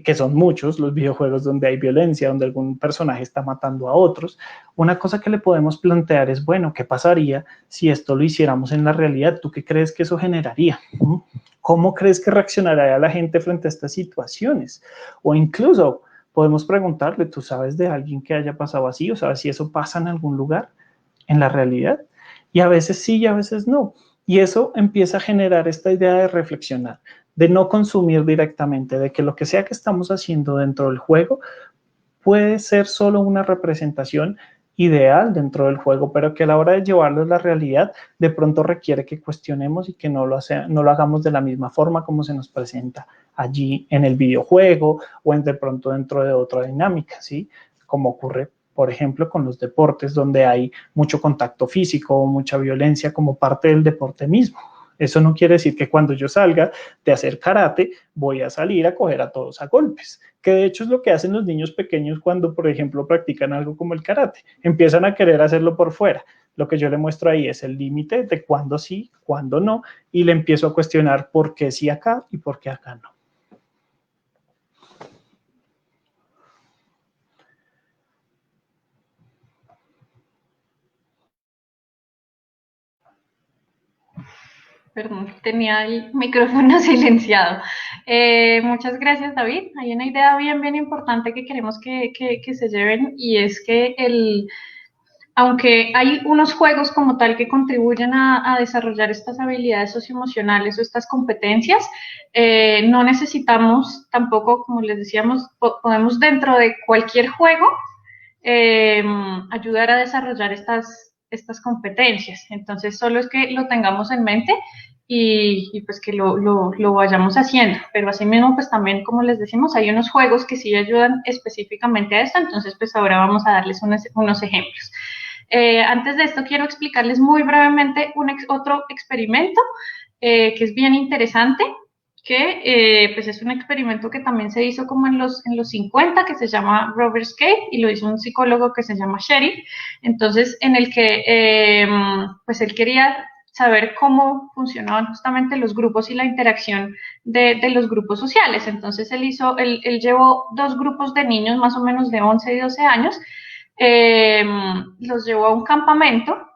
[SPEAKER 2] Que son muchos los videojuegos donde hay violencia, donde algún personaje está matando a otros, una cosa que le podemos plantear es, bueno, ¿qué pasaría si esto lo hiciéramos en la realidad? ¿Tú qué crees que eso generaría? ¿Cómo crees que reaccionaría la gente frente a estas situaciones? O incluso podemos preguntarle, ¿tú sabes de alguien que haya pasado así? ¿O sabes si eso pasa en algún lugar, en la realidad? Y a veces sí y a veces no. Y eso empieza a generar esta idea de reflexionar, de no consumir directamente, de que lo que sea que estamos haciendo dentro del juego puede ser solo una representación ideal dentro del juego, pero que a la hora de llevarlo a la realidad, de pronto requiere que cuestionemos y que no lo hagamos de la misma forma como se nos presenta allí en el videojuego o de pronto dentro de otra dinámica, ¿sí? Como ocurre, por ejemplo, con los deportes donde hay mucho contacto físico o mucha violencia como parte del deporte mismo. Eso no quiere decir que cuando yo salga de hacer karate voy a salir a coger a todos a golpes, que de hecho es lo que hacen los niños pequeños cuando, por ejemplo, practican algo como el karate. Empiezan a querer hacerlo por fuera. Lo que yo le muestro ahí es el límite de cuándo sí, cuándo no, y le empiezo a cuestionar por qué sí acá y por qué acá no.
[SPEAKER 3] Perdón, tenía el micrófono silenciado. Muchas gracias, David. Hay una idea bien importante que queremos que se lleven, y es que aunque hay unos juegos como tal que contribuyen a desarrollar estas habilidades socioemocionales o estas competencias, no necesitamos tampoco, como les decíamos, podemos dentro de cualquier juego ayudar a desarrollar estas competencias. Entonces, solo es que lo tengamos en mente y pues que lo vayamos haciendo. Pero asimismo, pues también, como les decimos, hay unos juegos que sí ayudan específicamente a esto. Entonces, pues ahora vamos a darles unos ejemplos. Antes de esto, quiero explicarles muy brevemente otro experimento que es bien interesante, que pues es un experimento que también se hizo como en los 50, que se llama Robert's Cave, y lo hizo un psicólogo que se llama Sheriff. Entonces, en el que pues él quería saber cómo funcionaban justamente los grupos y la interacción de los grupos sociales. Entonces, él llevó dos grupos de niños más o menos de 11 y 12 años, los llevó a un campamento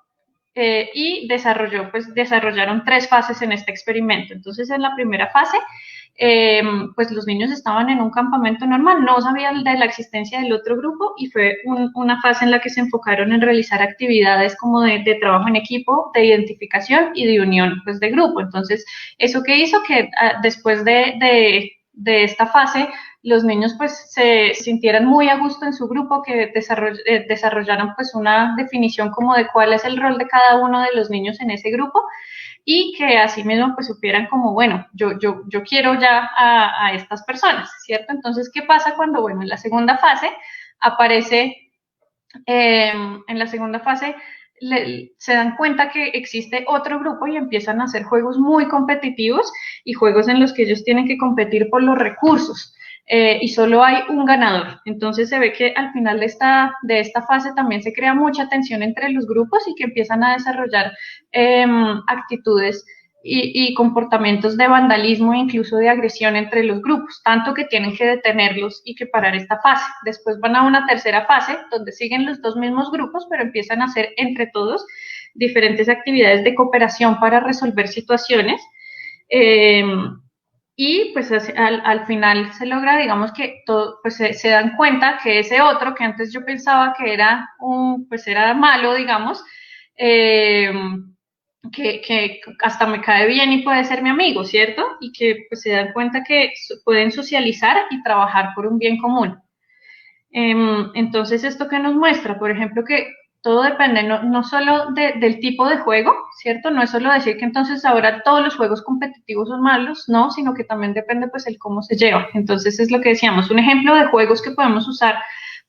[SPEAKER 3] y desarrollaron 3 fases en este experimento. Entonces, en la primera fase, pues los niños estaban en un campamento normal, no sabían de la existencia del otro grupo, y fue una fase en la que se enfocaron en realizar actividades como de trabajo en equipo, de identificación y de unión, pues, de grupo. Entonces, eso que hizo que después de esta fase, los niños pues se sintieran muy a gusto en su grupo, que desarrollaran pues una definición como de cuál es el rol de cada uno de los niños en ese grupo, y que así mismo pues supieran como, bueno, yo quiero ya a estas personas, ¿cierto? Entonces, ¿qué pasa cuando, bueno, en la segunda fase aparece, se dan cuenta que existe otro grupo y empiezan a hacer juegos muy competitivos y juegos en los que ellos tienen que competir por los recursos, y solo hay un ganador? Entonces se ve que al final de esta fase también se crea mucha tensión entre los grupos y que empiezan a desarrollar actitudes y comportamientos de vandalismo e incluso de agresión entre los grupos, tanto que tienen que detenerlos y que parar esta fase. Después van a una tercera fase donde siguen los dos mismos grupos, pero empiezan a hacer entre todos diferentes actividades de cooperación para resolver situaciones. y pues al final se logra, digamos que todo, pues se dan cuenta que ese otro que antes yo pensaba que era pues era malo, digamos, que hasta me cae bien y puede ser mi amigo, ¿cierto? Y que pues se dan cuenta que pueden socializar y trabajar por un bien común. Entonces, ¿esto qué nos muestra? Por ejemplo, que todo depende no solo del tipo de juego, ¿cierto? No es solo decir que entonces ahora todos los juegos competitivos son malos, no, sino que también depende pues el cómo se lleva. Entonces es lo que decíamos, un ejemplo de juegos que podemos usar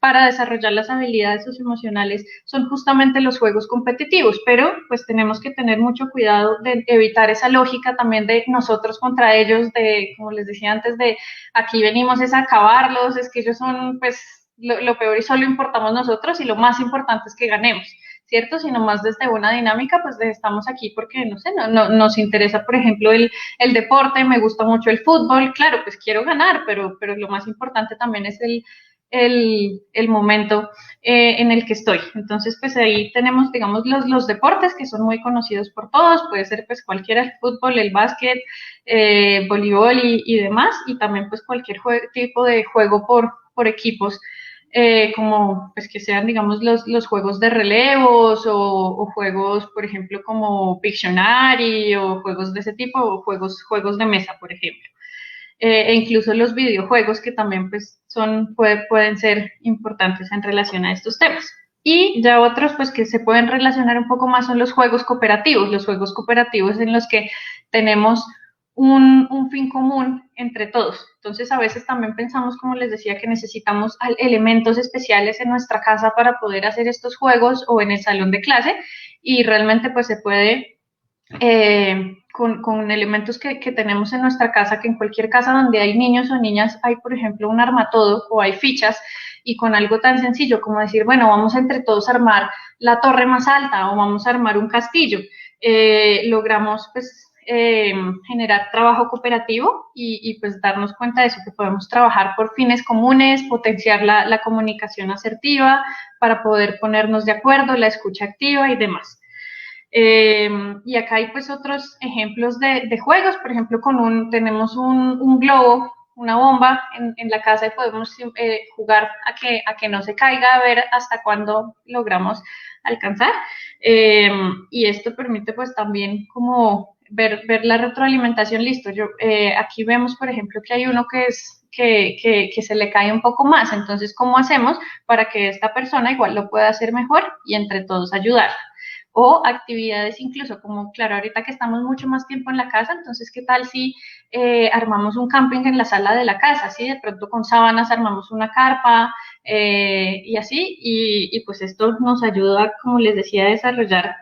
[SPEAKER 3] para desarrollar las habilidades socioemocionales son justamente los juegos competitivos, pero pues tenemos que tener mucho cuidado de evitar esa lógica también de nosotros contra ellos, de, como les decía antes, de aquí venimos es a acabarlos, es que ellos son pues lo peor y solo importamos nosotros y lo más importante es que ganemos, ¿cierto? Sino más desde una dinámica, pues estamos aquí porque, no sé, nos interesa, por ejemplo, el deporte, me gusta mucho el fútbol, claro, pues quiero ganar, pero lo más importante también es el momento en el que estoy. Entonces, pues ahí tenemos, digamos, los deportes que son muy conocidos por todos, puede ser pues cualquiera, el fútbol, el básquet, voleibol y demás, y también pues cualquier tipo de juego por equipos. Como pues que sean, digamos, los juegos de relevos o juegos, por ejemplo, como Pictionary o juegos de ese tipo, o juegos de mesa, por ejemplo. E incluso los videojuegos que también pues pueden ser importantes en relación a estos temas. Y ya otros pues que se pueden relacionar un poco más son los juegos cooperativos en los que tenemos un fin común entre todos. Entonces a veces también pensamos, como les decía, que necesitamos elementos especiales en nuestra casa para poder hacer estos juegos o en el salón de clase y realmente pues se puede con elementos que tenemos en nuestra casa, que en cualquier casa donde hay niños o niñas hay, por ejemplo, un armatodo o hay fichas, y con algo tan sencillo como decir, bueno, vamos entre todos a armar la torre más alta o vamos a armar un castillo, logramos pues generar trabajo cooperativo y pues darnos cuenta de eso, que podemos trabajar por fines comunes, potenciar la comunicación asertiva para poder ponernos de acuerdo, la escucha activa y demás. Y acá hay pues otros ejemplos de juegos, por ejemplo, tenemos un globo, una bomba en la casa y podemos jugar a que no se caiga, a ver hasta cuándo logramos alcanzar. Y esto permite pues también como ver la retroalimentación, listo. Aquí vemos, por ejemplo, que hay uno que se le cae un poco más, entonces, ¿cómo hacemos para que esta persona igual lo pueda hacer mejor y entre todos ayudar? O actividades incluso como, claro, ahorita que estamos mucho más tiempo en la casa, entonces, ¿qué tal si armamos un camping en la sala de la casa? ¿Sí? De pronto con sábanas armamos una carpa y así, y pues esto nos ayuda, como les decía, a desarrollar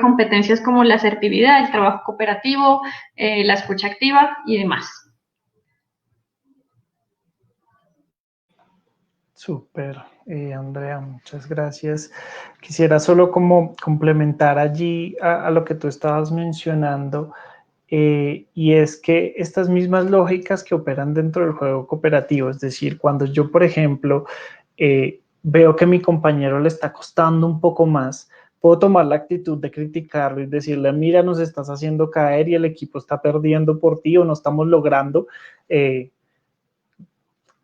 [SPEAKER 3] competencias como la asertividad, el trabajo cooperativo, la escucha activa y demás.
[SPEAKER 2] Súper, Andrea, muchas gracias. Quisiera solo como complementar allí a lo que tú estabas mencionando, y es que estas mismas lógicas que operan dentro del juego cooperativo, es decir, cuando yo, por ejemplo, veo que a mi compañero le está costando un poco más, puedo tomar la actitud de criticarlo y decirle, mira, nos estás haciendo caer y el equipo está perdiendo por ti o no estamos logrando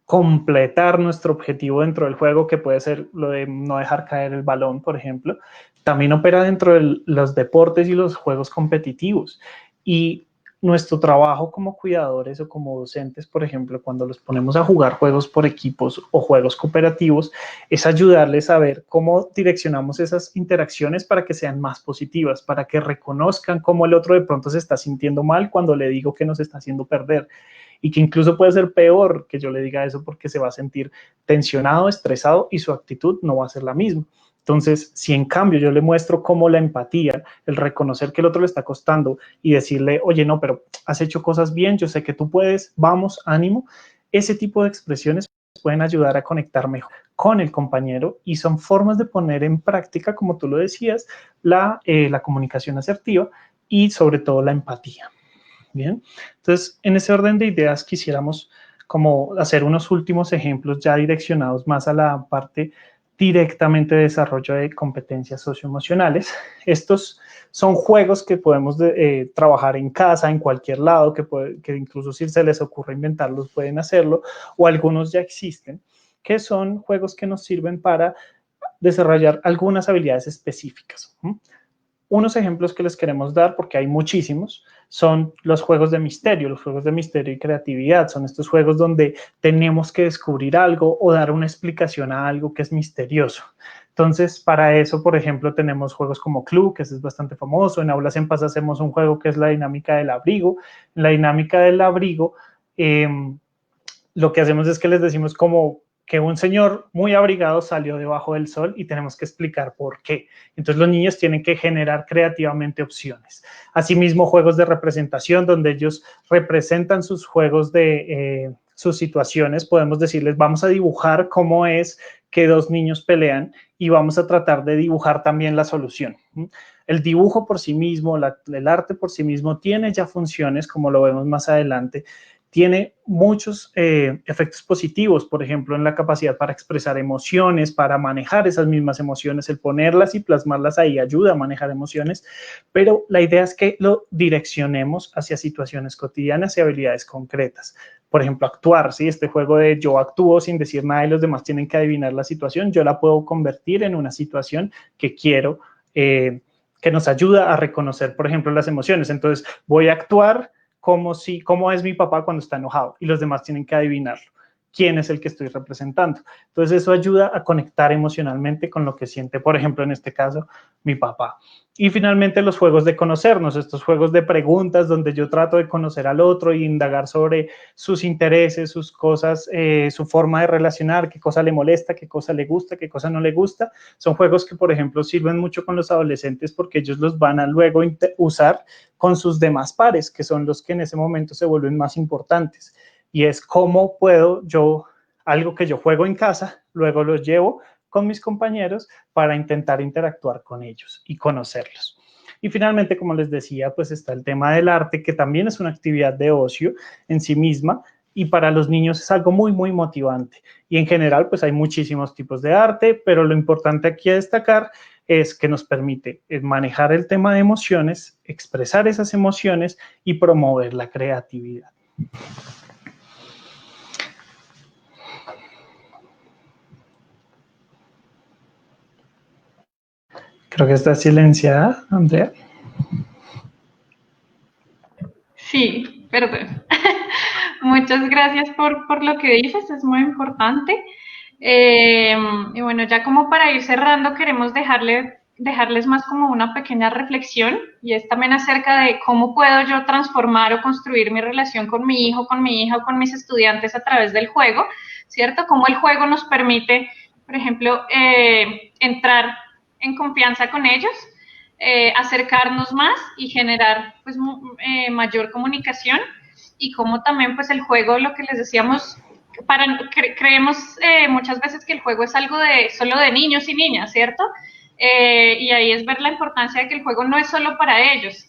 [SPEAKER 2] completar nuestro objetivo dentro del juego, que puede ser lo de no dejar caer el balón, por ejemplo. También opera dentro de los deportes y los juegos competitivos. Y nuestro trabajo como cuidadores o como docentes, por ejemplo, cuando los ponemos a jugar juegos por equipos o juegos cooperativos, es ayudarles a ver cómo direccionamos esas interacciones para que sean más positivas, para que reconozcan cómo el otro de pronto se está sintiendo mal cuando le digo que nos está haciendo perder. Y que incluso puede ser peor que yo le diga eso porque se va a sentir tensionado, estresado y su actitud no va a ser la misma. Entonces, si en cambio yo le muestro cómo la empatía, el reconocer que el otro le está costando y decirle, oye, no, pero has hecho cosas bien, yo sé que tú puedes, vamos, ánimo, ese tipo de expresiones pueden ayudar a conectar mejor con el compañero y son formas de poner en práctica, como tú lo decías, la comunicación asertiva y sobre todo la empatía. Bien, entonces en ese orden de ideas quisiéramos como hacer unos últimos ejemplos ya direccionados más a la parte directamente desarrollo de competencias socioemocionales. Estos son juegos que podemos trabajar en casa, en cualquier lado, que incluso si se les ocurre inventarlos pueden hacerlo, o algunos ya existen, que son juegos que nos sirven para desarrollar algunas habilidades específicas. Unos ejemplos que les queremos dar, porque hay muchísimos, son los juegos de misterio y creatividad. Son estos juegos donde tenemos que descubrir algo o dar una explicación a algo que es misterioso. Entonces, para eso, por ejemplo, tenemos juegos como Clue, que es bastante famoso. En Aulas en Paz hacemos un juego que es la dinámica del abrigo. En la dinámica del abrigo, lo que hacemos es que les decimos como que un señor muy abrigado salió debajo del sol y tenemos que explicar por qué. Entonces los niños tienen que generar creativamente opciones. Asimismo, juegos de representación donde ellos representan sus juegos de sus situaciones. Podemos decirles, vamos a dibujar cómo es que dos niños pelean y vamos a tratar de dibujar también la solución. El dibujo por sí mismo, el arte por sí mismo tiene ya funciones, como lo vemos más adelante. Tiene muchos efectos positivos, por ejemplo, en la capacidad para expresar emociones, para manejar esas mismas emociones, el ponerlas y plasmarlas ahí ayuda a manejar emociones, pero la idea es que lo direccionemos hacia situaciones cotidianas y habilidades concretas. Por ejemplo, actuar, ¿sí? Este juego de yo actúo sin decir nada y los demás tienen que adivinar la situación, yo la puedo convertir en una situación que quiero, que nos ayuda a reconocer, por ejemplo, las emociones. Entonces, voy a actuar cómo es mi papá cuando está enojado y los demás tienen que adivinarlo. ¿Quién es el que estoy representando? Entonces eso ayuda a conectar emocionalmente con lo que siente, por ejemplo, en este caso, mi papá. Y finalmente los juegos de conocernos, estos juegos de preguntas donde yo trato de conocer al otro y indagar sobre sus intereses, sus cosas, su forma de relacionar, qué cosa le molesta, qué cosa le gusta, qué cosa no le gusta. Son juegos que, por ejemplo, sirven mucho con los adolescentes porque ellos los van a luego usar con sus demás pares, que son los que en ese momento se vuelven más importantes. Y es cómo puedo yo, algo que yo juego en casa, luego los llevo con mis compañeros para intentar interactuar con ellos y conocerlos. Y finalmente, como les decía, pues está el tema del arte, que también es una actividad de ocio en sí misma, y para los niños es algo muy, muy motivante. Y en general, pues hay muchísimos tipos de arte, pero lo importante aquí a destacar es que nos permite manejar el tema de emociones, expresar esas emociones y promover la creatividad. Creo que está silenciada, Andrea.
[SPEAKER 3] Sí, perdón. Muchas gracias por lo que dices, es muy importante. Y bueno, ya como para ir cerrando, queremos dejarles más como una pequeña reflexión, y es también acerca de cómo puedo yo transformar o construir mi relación con mi hijo, con mi hija o con mis estudiantes a través del juego, ¿cierto? Cómo el juego nos permite, por ejemplo, entrar en confianza con ellos, acercarnos más y generar pues mayor comunicación, y cómo también pues el juego, lo que les decíamos, creemos muchas veces que el juego es algo solo de niños y niñas, ¿cierto? Y ahí es ver la importancia de que el juego no es solo para ellos.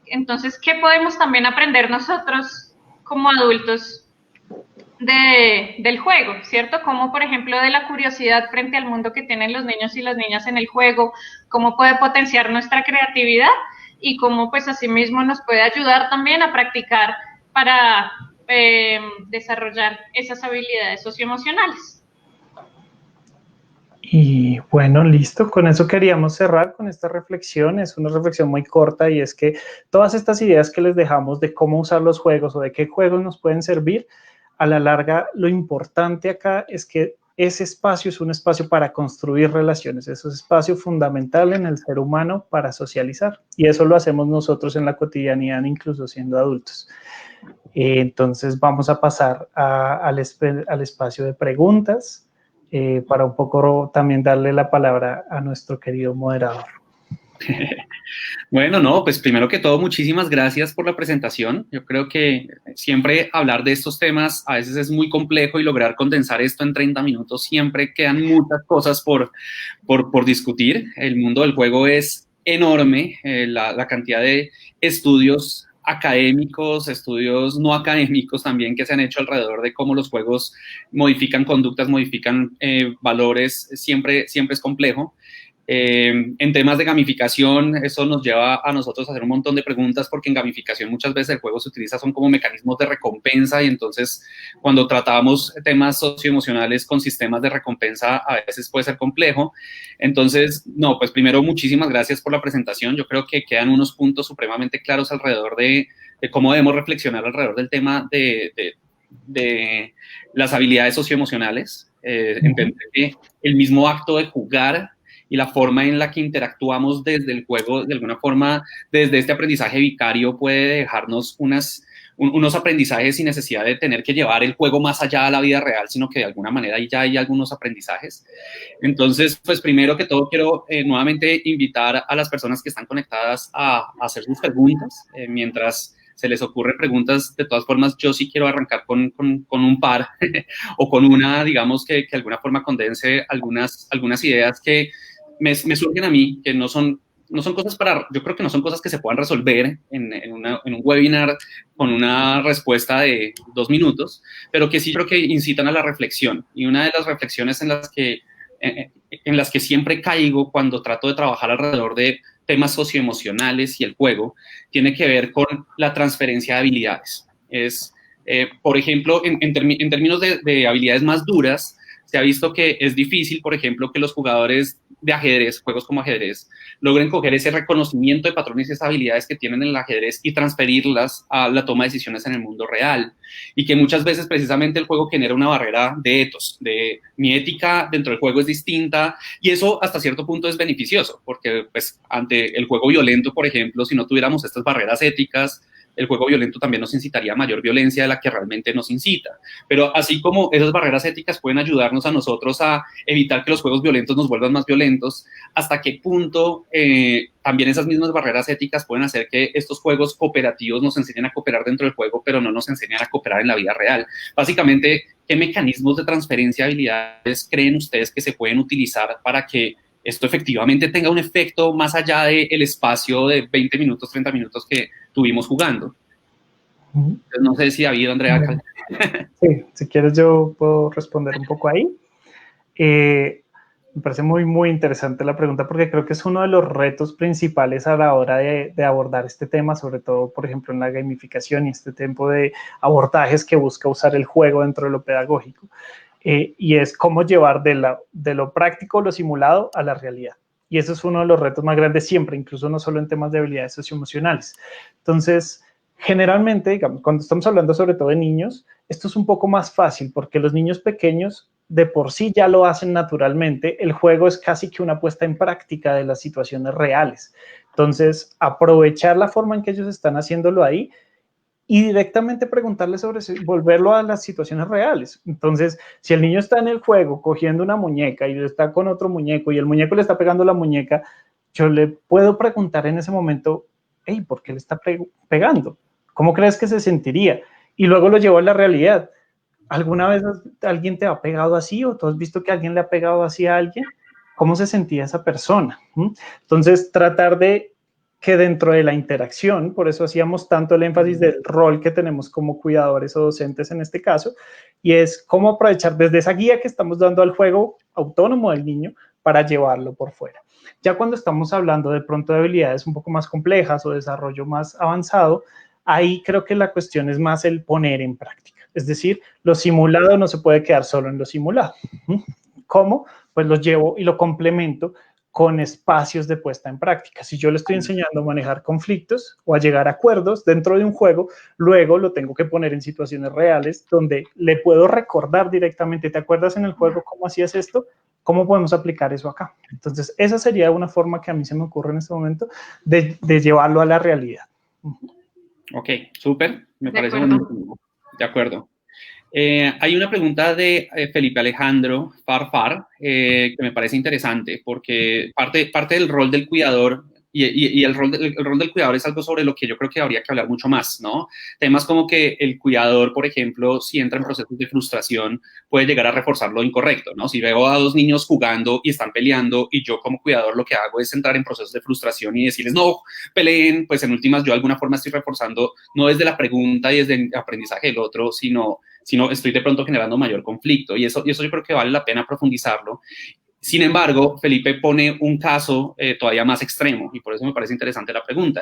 [SPEAKER 3] Entonces, ¿qué podemos también aprender nosotros como adultos del juego, ¿cierto? Como, por ejemplo, de la curiosidad frente al mundo que tienen los niños y las niñas en el juego, cómo puede potenciar nuestra creatividad y cómo, pues, asimismo nos puede ayudar también a practicar para desarrollar esas habilidades socioemocionales.
[SPEAKER 2] Y bueno, listo, con eso queríamos cerrar con esta reflexión. Es una reflexión muy corta, y es que todas estas ideas que les dejamos de cómo usar los juegos o de qué juegos nos pueden servir, a la larga lo importante acá es que ese espacio es un espacio para construir relaciones, es un espacio fundamental en el ser humano para socializar, y eso lo hacemos nosotros en la cotidianidad, incluso siendo adultos. Entonces vamos a pasar al espacio de preguntas. Para un poco también darle la palabra a nuestro querido moderador.
[SPEAKER 5] Bueno, no, pues primero que todo, muchísimas gracias por la presentación. Yo creo que siempre hablar de estos temas a veces es muy complejo, y lograr condensar esto en 30 minutos, siempre quedan muchas cosas por discutir. El mundo del juego es enorme, la cantidad de estudios académicos, estudios no académicos también que se han hecho alrededor de cómo los juegos modifican conductas, modifican valores, siempre es complejo. En temas de gamificación, eso nos lleva a nosotros a hacer un montón de preguntas, porque en gamificación muchas veces el juego se utiliza son como mecanismos de recompensa, y entonces cuando tratamos temas socioemocionales con sistemas de recompensa a veces puede ser complejo. Entonces, no, pues primero muchísimas gracias por la presentación. Yo creo que quedan unos puntos supremamente claros alrededor de cómo debemos reflexionar alrededor del tema de las habilidades socioemocionales. Entender que el mismo acto de jugar y la forma en la que interactuamos desde el juego, de alguna forma, desde este aprendizaje vicario, puede dejarnos unos aprendizajes sin necesidad de tener que llevar el juego más allá a la vida real, sino que de alguna manera ahí ya hay algunos aprendizajes. Entonces, pues primero que todo quiero nuevamente invitar a las personas que están conectadas a hacer sus preguntas. Mientras se les ocurren preguntas, de todas formas, yo sí quiero arrancar con un par o con una, digamos, que de alguna forma condense algunas ideas que me surgen a mí, que no son cosas yo creo que no son cosas que se puedan resolver en un webinar con una respuesta de 2 minutos, pero que sí creo que incitan a la reflexión. Y una de las reflexiones en las que siempre caigo cuando trato de trabajar alrededor de temas socioemocionales y el juego, tiene que ver con la transferencia de habilidades. Por ejemplo, en términos de habilidades más duras, se ha visto que es difícil, por ejemplo, que los jugadores de ajedrez, juegos como ajedrez, logren coger ese reconocimiento de patrones y esas habilidades que tienen en el ajedrez y transferirlas a la toma de decisiones en el mundo real. Y que muchas veces precisamente el juego genera una barrera de etos, de mi ética dentro del juego es distinta, y eso hasta cierto punto es beneficioso, porque pues ante el juego violento, por ejemplo, si no tuviéramos estas barreras éticas, el juego violento también nos incitaría a mayor violencia de la que realmente nos incita. Pero así como esas barreras éticas pueden ayudarnos a nosotros a evitar que los juegos violentos nos vuelvan más violentos, ¿hasta qué punto también esas mismas barreras éticas pueden hacer que estos juegos cooperativos nos enseñen a cooperar dentro del juego, pero no nos enseñen a cooperar en la vida real? Básicamente, ¿qué mecanismos de transferencia de habilidades creen ustedes que se pueden utilizar para que esto efectivamente tenga un efecto más allá del espacio de 20 minutos, 30 minutos que tuvimos jugando? Entonces, no sé si David, Andrea.
[SPEAKER 2] Sí, si quieres yo puedo responder un poco ahí. Me parece muy, muy interesante la pregunta, porque creo que es uno de los retos principales a la hora de abordar este tema, sobre todo, por ejemplo, en la gamificación y este tipo de abordajes que busca usar el juego dentro de lo pedagógico. Y es cómo llevar de lo práctico, lo simulado, a la realidad. Y eso es uno de los retos más grandes siempre, incluso no solo en temas de habilidades socioemocionales. Entonces, generalmente, digamos, cuando estamos hablando sobre todo de niños, esto es un poco más fácil, porque los niños pequeños de por sí ya lo hacen naturalmente. El juego es casi que una puesta en práctica de las situaciones reales. Entonces, aprovechar la forma en que ellos están haciéndolo ahí y directamente preguntarle sobre eso, volverlo a las situaciones reales. Entonces, si el niño está en el juego cogiendo una muñeca y está con otro muñeco y el muñeco le está pegando la muñeca, yo le puedo preguntar en ese momento, hey, ¿por qué le está pegando? ¿Cómo crees que se sentiría? Y luego lo llevo a la realidad. ¿Alguna vez alguien te ha pegado así o tú has visto que alguien le ha pegado así a alguien? ¿Cómo se sentía esa persona? Entonces, tratar de que dentro de la interacción, por eso hacíamos tanto el énfasis del rol que tenemos como cuidadores o docentes en este caso, y es cómo aprovechar desde esa guía que estamos dando al juego autónomo del niño para llevarlo por fuera. Ya cuando estamos hablando de pronto de habilidades un poco más complejas o desarrollo más avanzado, ahí creo que la cuestión es más el poner en práctica. Es decir, lo simulado no se puede quedar solo en lo simulado. ¿Cómo? Pues lo llevo y lo complemento con espacios de puesta en práctica. Si yo le estoy enseñando a manejar conflictos o a llegar a acuerdos dentro de un juego, luego lo tengo que poner en situaciones reales donde le puedo recordar directamente, ¿te acuerdas en el juego cómo hacías esto? ¿Cómo podemos aplicar eso acá? Entonces, esa sería una forma que a mí se me ocurre en este momento de llevarlo a la realidad.
[SPEAKER 5] Ok, súper, me parece buenísimo. De acuerdo. Hay una pregunta de Felipe Alejandro Farfar que me parece interesante, porque parte del rol del cuidador, Y el rol del cuidador es algo sobre lo que yo creo que habría que hablar mucho más, ¿no? Temas como que el cuidador, por ejemplo, si entra en procesos de frustración, puede llegar a reforzar lo incorrecto, ¿no? Si veo a dos niños jugando y están peleando y yo como cuidador lo que hago es entrar en procesos de frustración y decirles, no, peleen, pues en últimas yo de alguna forma estoy reforzando, no desde la pregunta y desde el aprendizaje del otro, sino estoy de pronto generando mayor conflicto. Y eso yo creo que vale la pena profundizarlo. Sin embargo, Felipe pone un caso todavía más extremo y por eso me parece interesante la pregunta.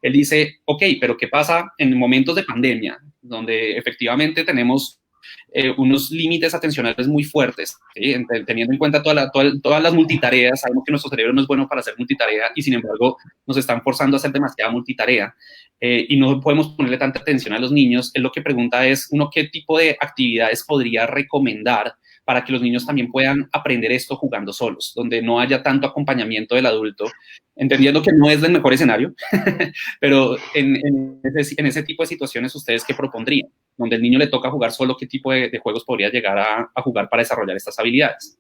[SPEAKER 5] Él dice, ok, pero ¿qué pasa en momentos de pandemia donde efectivamente tenemos unos límites atencionales muy fuertes, ¿sí? Teniendo en cuenta todas las multitareas? Sabemos que nuestro cerebro no es bueno para hacer multitarea y sin embargo nos están forzando a hacer demasiada multitarea y no podemos ponerle tanta atención a los niños. Él lo que pregunta es, uno, ¿qué tipo de actividades podría recomendar para que los niños también puedan aprender esto jugando solos, donde no haya tanto acompañamiento del adulto, entendiendo que no es el mejor escenario, pero en ese tipo de situaciones, ¿ustedes qué propondrían? Donde el niño le toca jugar solo, ¿qué tipo de juegos podría llegar a jugar para desarrollar estas habilidades?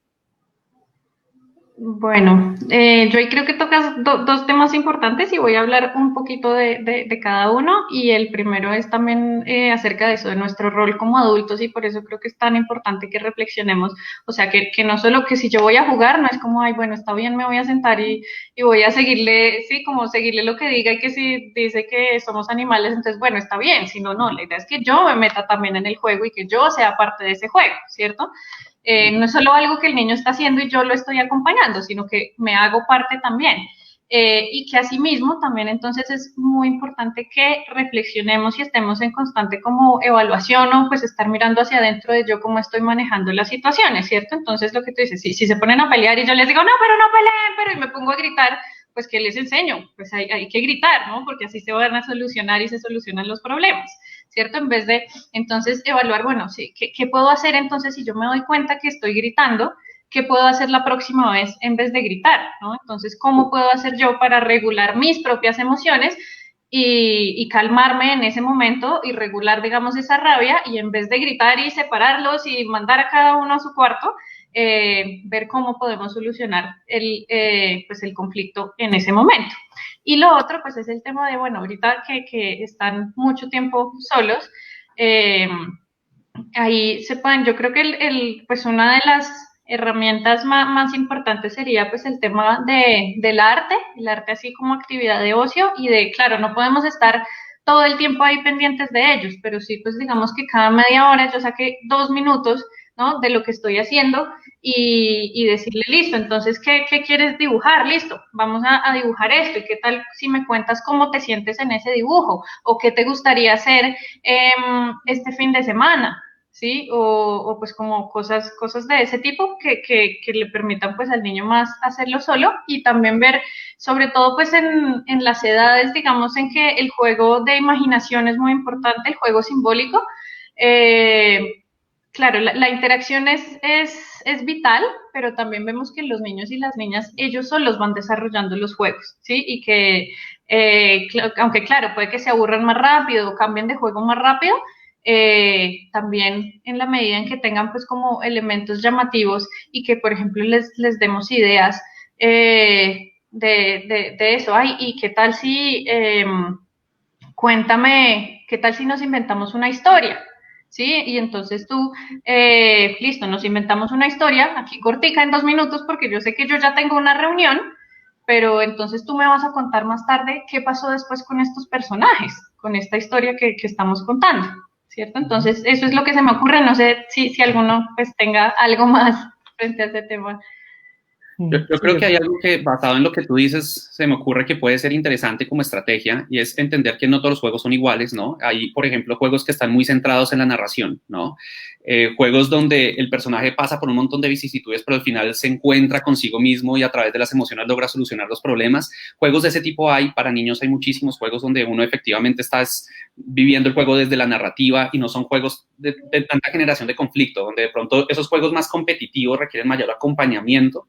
[SPEAKER 3] Bueno, yo ahí creo que tocas dos temas importantes y voy a hablar un poquito de cada uno, y el primero es también acerca de eso, de nuestro rol como adultos, y por eso creo que es tan importante que reflexionemos, o sea, que no solo que si yo voy a jugar, no es como, ay, bueno, está bien, me voy a sentar y voy a seguirle, sí, como seguirle lo que diga, y que si dice que somos animales, entonces, bueno, está bien, si no, no, la idea es que yo me meta también en el juego y que yo sea parte de ese juego, ¿cierto? No es solo algo que el niño está haciendo y yo lo estoy acompañando, sino que me hago parte también. Y que asimismo también entonces es muy importante que reflexionemos y estemos en constante como evaluación, o pues estar mirando hacia adentro de yo cómo estoy manejando las situaciones, ¿cierto? Entonces lo que tú dices, si se ponen a pelear y yo les digo, no, pero no peleen, pero y me pongo a gritar, pues ¿qué les enseño? Pues hay que gritar, ¿no? Porque así se van a solucionar y se solucionan los problemas, ¿cierto? En vez de, entonces, evaluar, bueno, sí, ¿qué puedo hacer entonces si yo me doy cuenta que estoy gritando? ¿Qué puedo hacer la próxima vez en vez de gritar, ¿no? Entonces, ¿cómo puedo hacer yo para regular mis propias emociones y calmarme en ese momento y regular, digamos, esa rabia, y en vez de gritar y separarlos y mandar a cada uno a su cuarto, ver cómo podemos solucionar pues el conflicto en ese momento? Y lo otro, pues, es el tema de, bueno, ahorita que están mucho tiempo solos, ahí se pueden, yo creo que pues una de las herramientas más importantes sería pues el tema del arte, el arte así como actividad de ocio, y claro, no podemos estar todo el tiempo ahí pendientes de ellos, pero sí, pues digamos que cada media hora yo saque 2 minutos, ¿no?, de lo que estoy haciendo y decirle, listo, entonces, ¿qué quieres dibujar? Listo, vamos a dibujar esto, y qué tal si me cuentas cómo te sientes en ese dibujo, o qué te gustaría hacer este fin de semana, ¿sí? O pues como cosas de ese tipo que le permitan pues al niño más hacerlo solo, y también ver, sobre todo pues en las edades, digamos, en que el juego de imaginación es muy importante, el juego simbólico. Claro, la interacción es vital, pero también vemos que los niños y las niñas, ellos solos van desarrollando los juegos, ¿sí? Y que, aunque claro, puede que se aburran más rápido o cambien de juego más rápido, también en la medida en que tengan pues como elementos llamativos y que, por ejemplo, les demos ideas de eso. Ay, ¿y qué tal si, cuéntame, qué tal si nos inventamos una historia? ¿Sí? Y entonces tú, listo, nos inventamos una historia, aquí cortica en 2 minutos, porque yo sé que yo ya tengo una reunión, pero entonces tú me vas a contar más tarde qué pasó después con estos personajes, con esta historia que estamos contando, ¿cierto? Entonces, eso es lo que se me ocurre, no sé si alguno pues tenga algo más frente a este tema.
[SPEAKER 5] Yo creo que hay algo que, basado en lo que tú dices, se me ocurre que puede ser interesante como estrategia, y es entender que no todos los juegos son iguales, ¿no? Hay, por ejemplo, juegos que están muy centrados en la narración, ¿no? Juegos donde el personaje pasa por un montón de vicisitudes, pero al final se encuentra consigo mismo y a través de las emociones logra solucionar los problemas. Juegos de ese tipo hay, para niños hay muchísimos juegos donde uno efectivamente está viviendo el juego desde la narrativa, y no son juegos de tanta generación de conflicto, donde de pronto esos juegos más competitivos requieren mayor acompañamiento,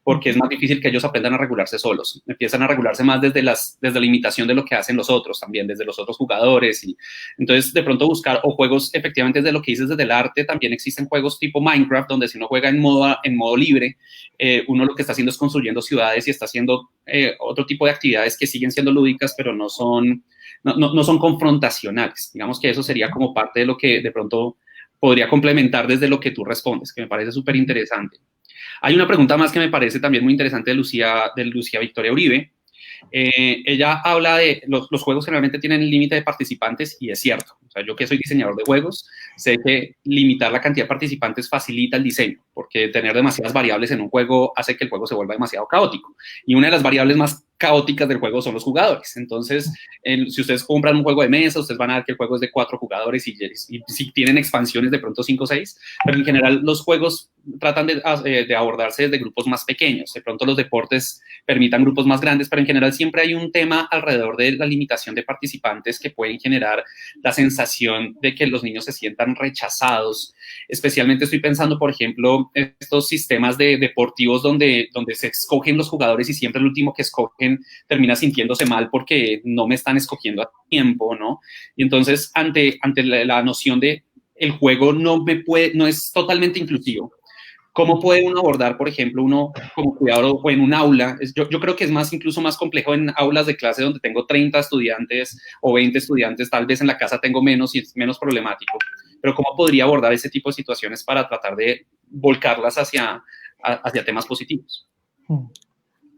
[SPEAKER 5] porque es más difícil que ellos aprendan a regularse solos. Empiezan a regularse más desde la imitación de lo que hacen los otros también, desde los otros jugadores. Y entonces, de pronto buscar, o juegos, efectivamente, desde lo que dices, desde el arte, también existen juegos tipo Minecraft, donde si uno juega en modo libre, uno lo que está haciendo es construyendo ciudades y está haciendo otro tipo de actividades que siguen siendo lúdicas, pero no son confrontacionales. Digamos que eso sería como parte de lo que de pronto podría complementar desde lo que tú respondes, que me parece súper interesante. Hay una pregunta más que me parece también muy interesante de Lucía Victoria Uribe. Ella habla de los juegos generalmente tienen límite de participantes y es cierto. O sea, yo que soy diseñador de juegos, sé que limitar la cantidad de participantes facilita el diseño, porque tener demasiadas variables en un juego hace que el juego se vuelva demasiado caótico. Y una de las variables más caóticas del juego son los jugadores. Entonces, si ustedes compran un juego de mesa, ustedes van a ver que el juego es de 4 jugadores y si tienen expansiones de pronto 5 o 6, pero en general los juegos tratan de abordarse desde grupos más pequeños. De pronto los deportes permitan grupos más grandes, pero en general siempre hay un tema alrededor de la limitación de participantes que pueden generar la sensación de que los niños se sientan rechazados. Especialmente estoy pensando, por ejemplo, estos sistemas deportivos donde se escogen los jugadores y siempre el último que escogen termina sintiéndose mal porque no me están escogiendo a tiempo, ¿no? Y entonces, ante la noción de el juego no es totalmente inclusivo, ¿cómo puede uno abordar, por ejemplo, uno como cuidador o en un aula? Yo creo que es incluso más complejo en aulas de clase donde tengo 30 estudiantes o 20 estudiantes, tal vez en la casa tengo menos y es menos problemático, pero ¿cómo podría abordar ese tipo de situaciones para tratar de volcarlas hacia temas positivos?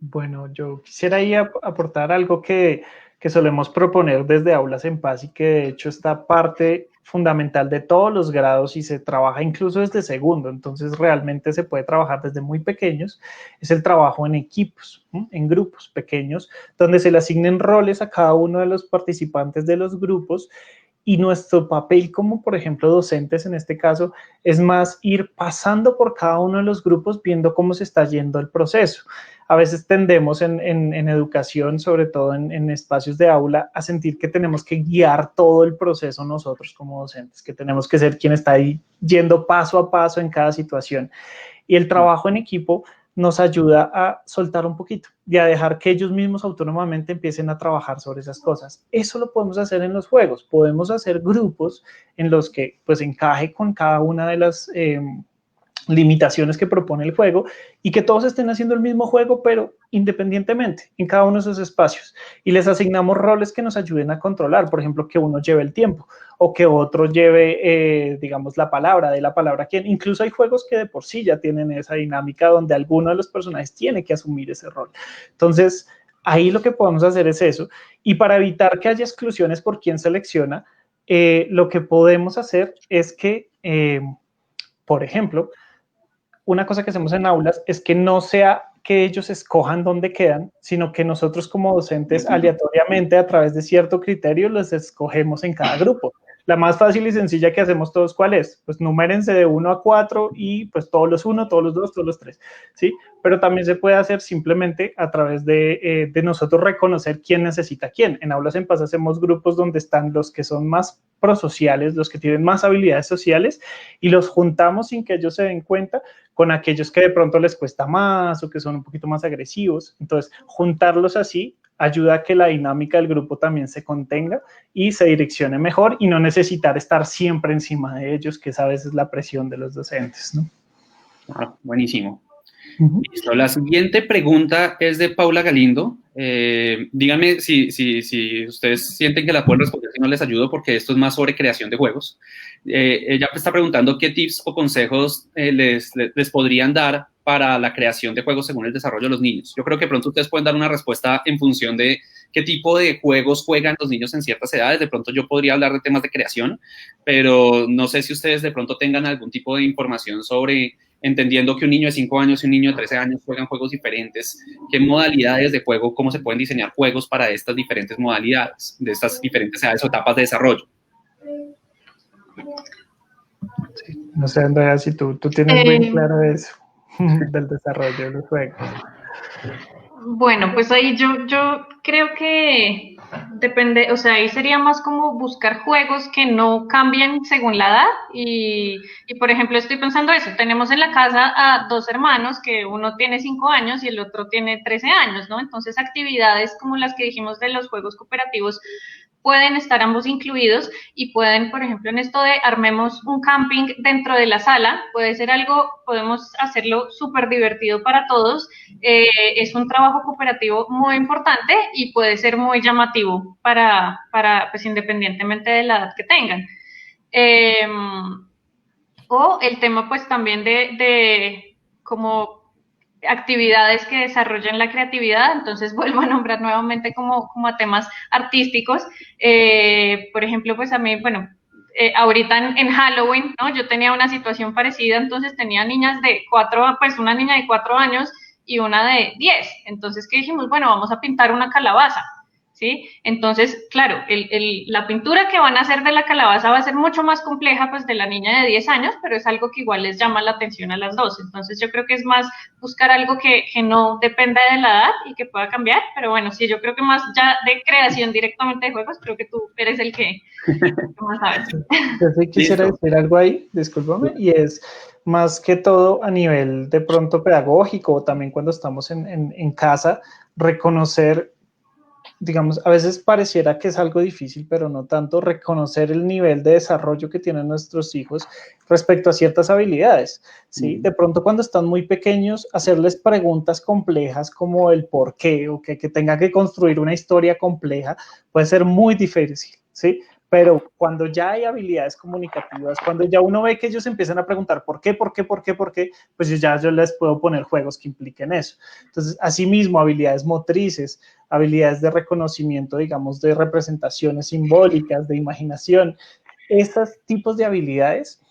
[SPEAKER 2] Bueno, yo quisiera ahí aportar algo que solemos proponer desde Aulas en Paz y que de hecho está parte fundamental de todos los grados y se trabaja incluso desde segundo, entonces realmente se puede trabajar desde muy pequeños, es el trabajo en equipos, en grupos pequeños, donde se le asignen roles a cada uno de los participantes de los grupos. Y nuestro papel como, por ejemplo, docentes en este caso, es más ir pasando por cada uno de los grupos viendo cómo se está yendo el proceso. A veces tendemos en educación, sobre todo en espacios de aula, a sentir que tenemos que guiar todo el proceso nosotros como docentes, que tenemos que ser quien está ahí yendo paso a paso en cada situación. Y el trabajo en equipo nos ayuda a soltar un poquito y a dejar que ellos mismos autónomamente empiecen a trabajar sobre esas cosas. Eso lo podemos hacer en los juegos. Podemos hacer grupos en los que pues encaje con cada una de las limitaciones que propone el juego y que todos estén haciendo el mismo juego, pero independientemente en cada uno de esos espacios. Y les asignamos roles que nos ayuden a controlar, por ejemplo, que uno lleve el tiempo o que otro lleve, digamos, la palabra quién. Incluso hay juegos que de por sí ya tienen esa dinámica donde alguno de los personajes tiene que asumir ese rol. Entonces, ahí lo que podemos hacer es eso. Y para evitar que haya exclusiones por quién selecciona, lo que podemos hacer es que, por ejemplo, una cosa que hacemos en aulas es que no sea que ellos escojan dónde quedan, sino que nosotros como docentes aleatoriamente a través de cierto criterio los escogemos en cada grupo. La más fácil y sencilla que hacemos todos, ¿cuál es? Pues numérense de 1 a 4 y pues todos los 1, todos los 2, todos los 3, ¿sí? Pero también se puede hacer simplemente a través de nosotros reconocer quién necesita quién. En Aulas en Paz hacemos grupos donde están los que son más prosociales, los que tienen más habilidades sociales y los juntamos sin que ellos se den cuenta con aquellos que de pronto les cuesta más o que son un poquito más agresivos. Entonces, juntarlos así ayuda a que la dinámica del grupo también se contenga y se direccione mejor y no necesitar estar siempre encima de ellos, que esa vez es la presión de los docentes, ¿no?
[SPEAKER 5] Ah, buenísimo. Listo. La siguiente pregunta es de Paula Galindo. Díganme si ustedes sienten que la pueden responder, si no les ayudo, porque esto es más sobre creación de juegos. Ella está preguntando qué tips o consejos les podrían dar para la creación de juegos según el desarrollo de los niños. Yo creo que pronto ustedes pueden dar una respuesta en función de qué tipo de juegos juegan los niños en ciertas edades. De pronto yo podría hablar de temas de creación, pero no sé si ustedes de pronto tengan algún tipo de información sobre, entendiendo que un niño de 5 años y un niño de 13 años juegan juegos diferentes, qué modalidades de juego, cómo se pueden diseñar juegos para estas diferentes modalidades, de estas diferentes edades o etapas de desarrollo.
[SPEAKER 2] Sí, no sé, Andrea, si tú tienes muy claro eso del desarrollo de los juegos.
[SPEAKER 3] Bueno, pues ahí yo creo que depende, o sea, ahí sería más como buscar juegos que no cambien según la edad y por ejemplo estoy pensando eso, tenemos en la casa a dos hermanos que uno tiene 5 años y el otro tiene 13 años, ¿no? Entonces actividades como las que dijimos de los juegos cooperativos pueden estar ambos incluidos y pueden, por ejemplo, en esto de armemos un camping dentro de la sala, puede ser algo, podemos hacerlo súper divertido para todos, es un trabajo cooperativo muy importante y puede ser muy llamativo para pues independientemente de la edad que tengan. O el tema pues también de como actividades que desarrollen la creatividad, entonces vuelvo a nombrar nuevamente como a temas artísticos. Por ejemplo, pues a mí, bueno, ahorita en Halloween, ¿no? Yo tenía una situación parecida, entonces tenía niñas de 4, pues una niña de 4 años y una de 10. Entonces, ¿qué dijimos? Bueno, vamos a pintar una calabaza. ¿Sí? Entonces, claro, la pintura que van a hacer de la calabaza va a ser mucho más compleja pues de la niña de 10 años, pero es algo que igual les llama la atención a las dos. Entonces yo creo que es más buscar algo que no dependa de la edad y que pueda cambiar, pero bueno, sí, yo creo que más ya de creación directamente de juegos, creo que tú eres el que más sabes.
[SPEAKER 2] Yo sí quisiera decir algo ahí, discúlpame, y es más que todo a nivel de pronto pedagógico, también cuando estamos en casa, reconocer, digamos, a veces pareciera que es algo difícil, pero no tanto, reconocer el nivel de desarrollo que tienen nuestros hijos respecto a ciertas habilidades, ¿sí? De pronto cuando están muy pequeños, hacerles preguntas complejas como el por qué o que tenga que construir una historia compleja puede ser muy difícil, ¿sí? Pero cuando ya hay habilidades comunicativas, cuando ya uno ve que ellos empiezan a preguntar por qué, pues yo les puedo poner juegos que impliquen eso. Entonces, asimismo, habilidades motrices, habilidades de reconocimiento, digamos, de representaciones simbólicas, de imaginación. Estos tipos de habilidades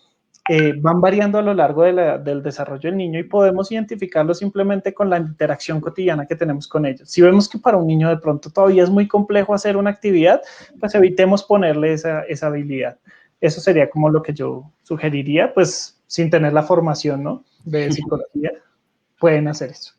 [SPEAKER 2] van variando a lo largo del desarrollo del niño y podemos identificarlo simplemente con la interacción cotidiana que tenemos con ellos. Si vemos que para un niño de pronto todavía es muy complejo hacer una actividad, pues evitemos ponerle esa habilidad. Eso sería como lo que yo sugeriría, pues sin tener la formación, ¿no?, de psicología, pueden hacer eso.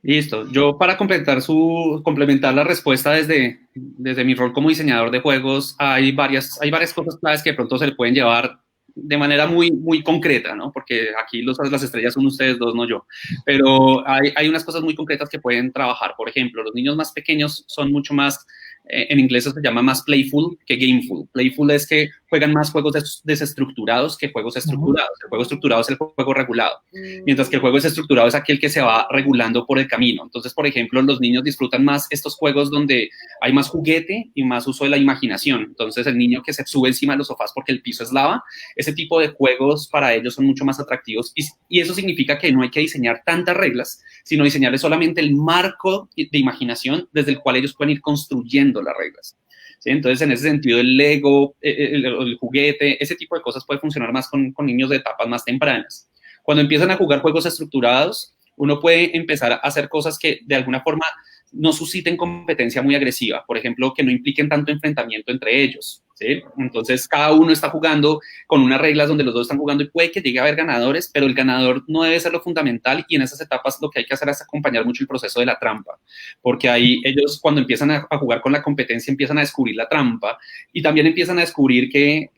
[SPEAKER 5] Listo. Yo para complementar la respuesta desde mi rol como diseñador de juegos, hay varias cosas claves que de pronto se le pueden llevar de manera muy, muy concreta, ¿no? Porque aquí las estrellas son ustedes dos, no yo. Pero hay unas cosas muy concretas que pueden trabajar. Por ejemplo, los niños más pequeños son mucho más, en inglés se llama más playful que gameful. Playful es que juegan más juegos desestructurados que juegos estructurados. El juego estructurado es el juego regulado, mientras que el juego desestructurado es aquel que se va regulando por el camino. Entonces, por ejemplo, los niños disfrutan más estos juegos donde hay más juguete y más uso de la imaginación. Entonces, el niño que se sube encima de los sofás porque el piso es lava, ese tipo de juegos para ellos son mucho más atractivos y eso significa que no hay que diseñar tantas reglas, sino diseñarles solamente el marco de imaginación desde el cual ellos pueden ir construyendo las reglas. ¿Sí? Entonces, en ese sentido, el Lego, el juguete, ese tipo de cosas puede funcionar más con niños de etapas más tempranas. Cuando empiezan a jugar juegos estructurados, uno puede empezar a hacer cosas que de alguna forma no susciten competencia muy agresiva, por ejemplo, que no impliquen tanto enfrentamiento entre ellos, ¿sí? Entonces, cada uno está jugando con unas reglas donde los dos están jugando y puede que llegue a haber ganadores, pero el ganador no debe ser lo fundamental y en esas etapas lo que hay que hacer es acompañar mucho el proceso de la trampa, porque ahí ellos cuando empiezan a jugar con la competencia empiezan a descubrir la trampa y también empiezan a descubrir que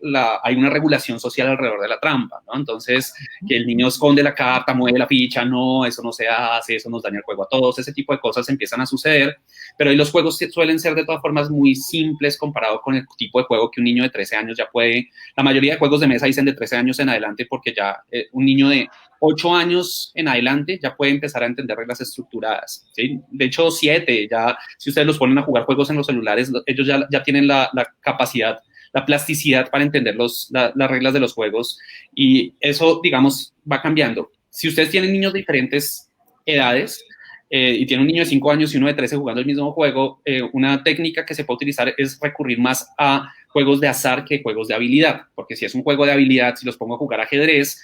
[SPEAKER 5] hay una regulación social alrededor de la trampa, ¿no? Entonces, que el niño esconde la carta, mueve la ficha, no, eso no se hace, eso nos daña el juego a todos, ese tipo de cosas empiezan a suceder, pero ahí los juegos suelen ser de todas formas muy simples comparado con el tipo de juego que un niño de 13 años ya puede. La mayoría de juegos de mesa dicen de 13 años en adelante porque ya un niño de 8 años en adelante ya puede empezar a entender reglas estructuradas, ¿sí? De hecho, 7, ya si ustedes los ponen a jugar juegos en los celulares, ellos ya tienen la capacidad, la plasticidad para entender las reglas de los juegos y eso, digamos, va cambiando. Si ustedes tienen niños de diferentes edades, y tiene un niño de 5 años y uno de 13 jugando el mismo juego, una técnica que se puede utilizar es recurrir más a juegos de azar que juegos de habilidad, porque si es un juego de habilidad, si los pongo a jugar ajedrez,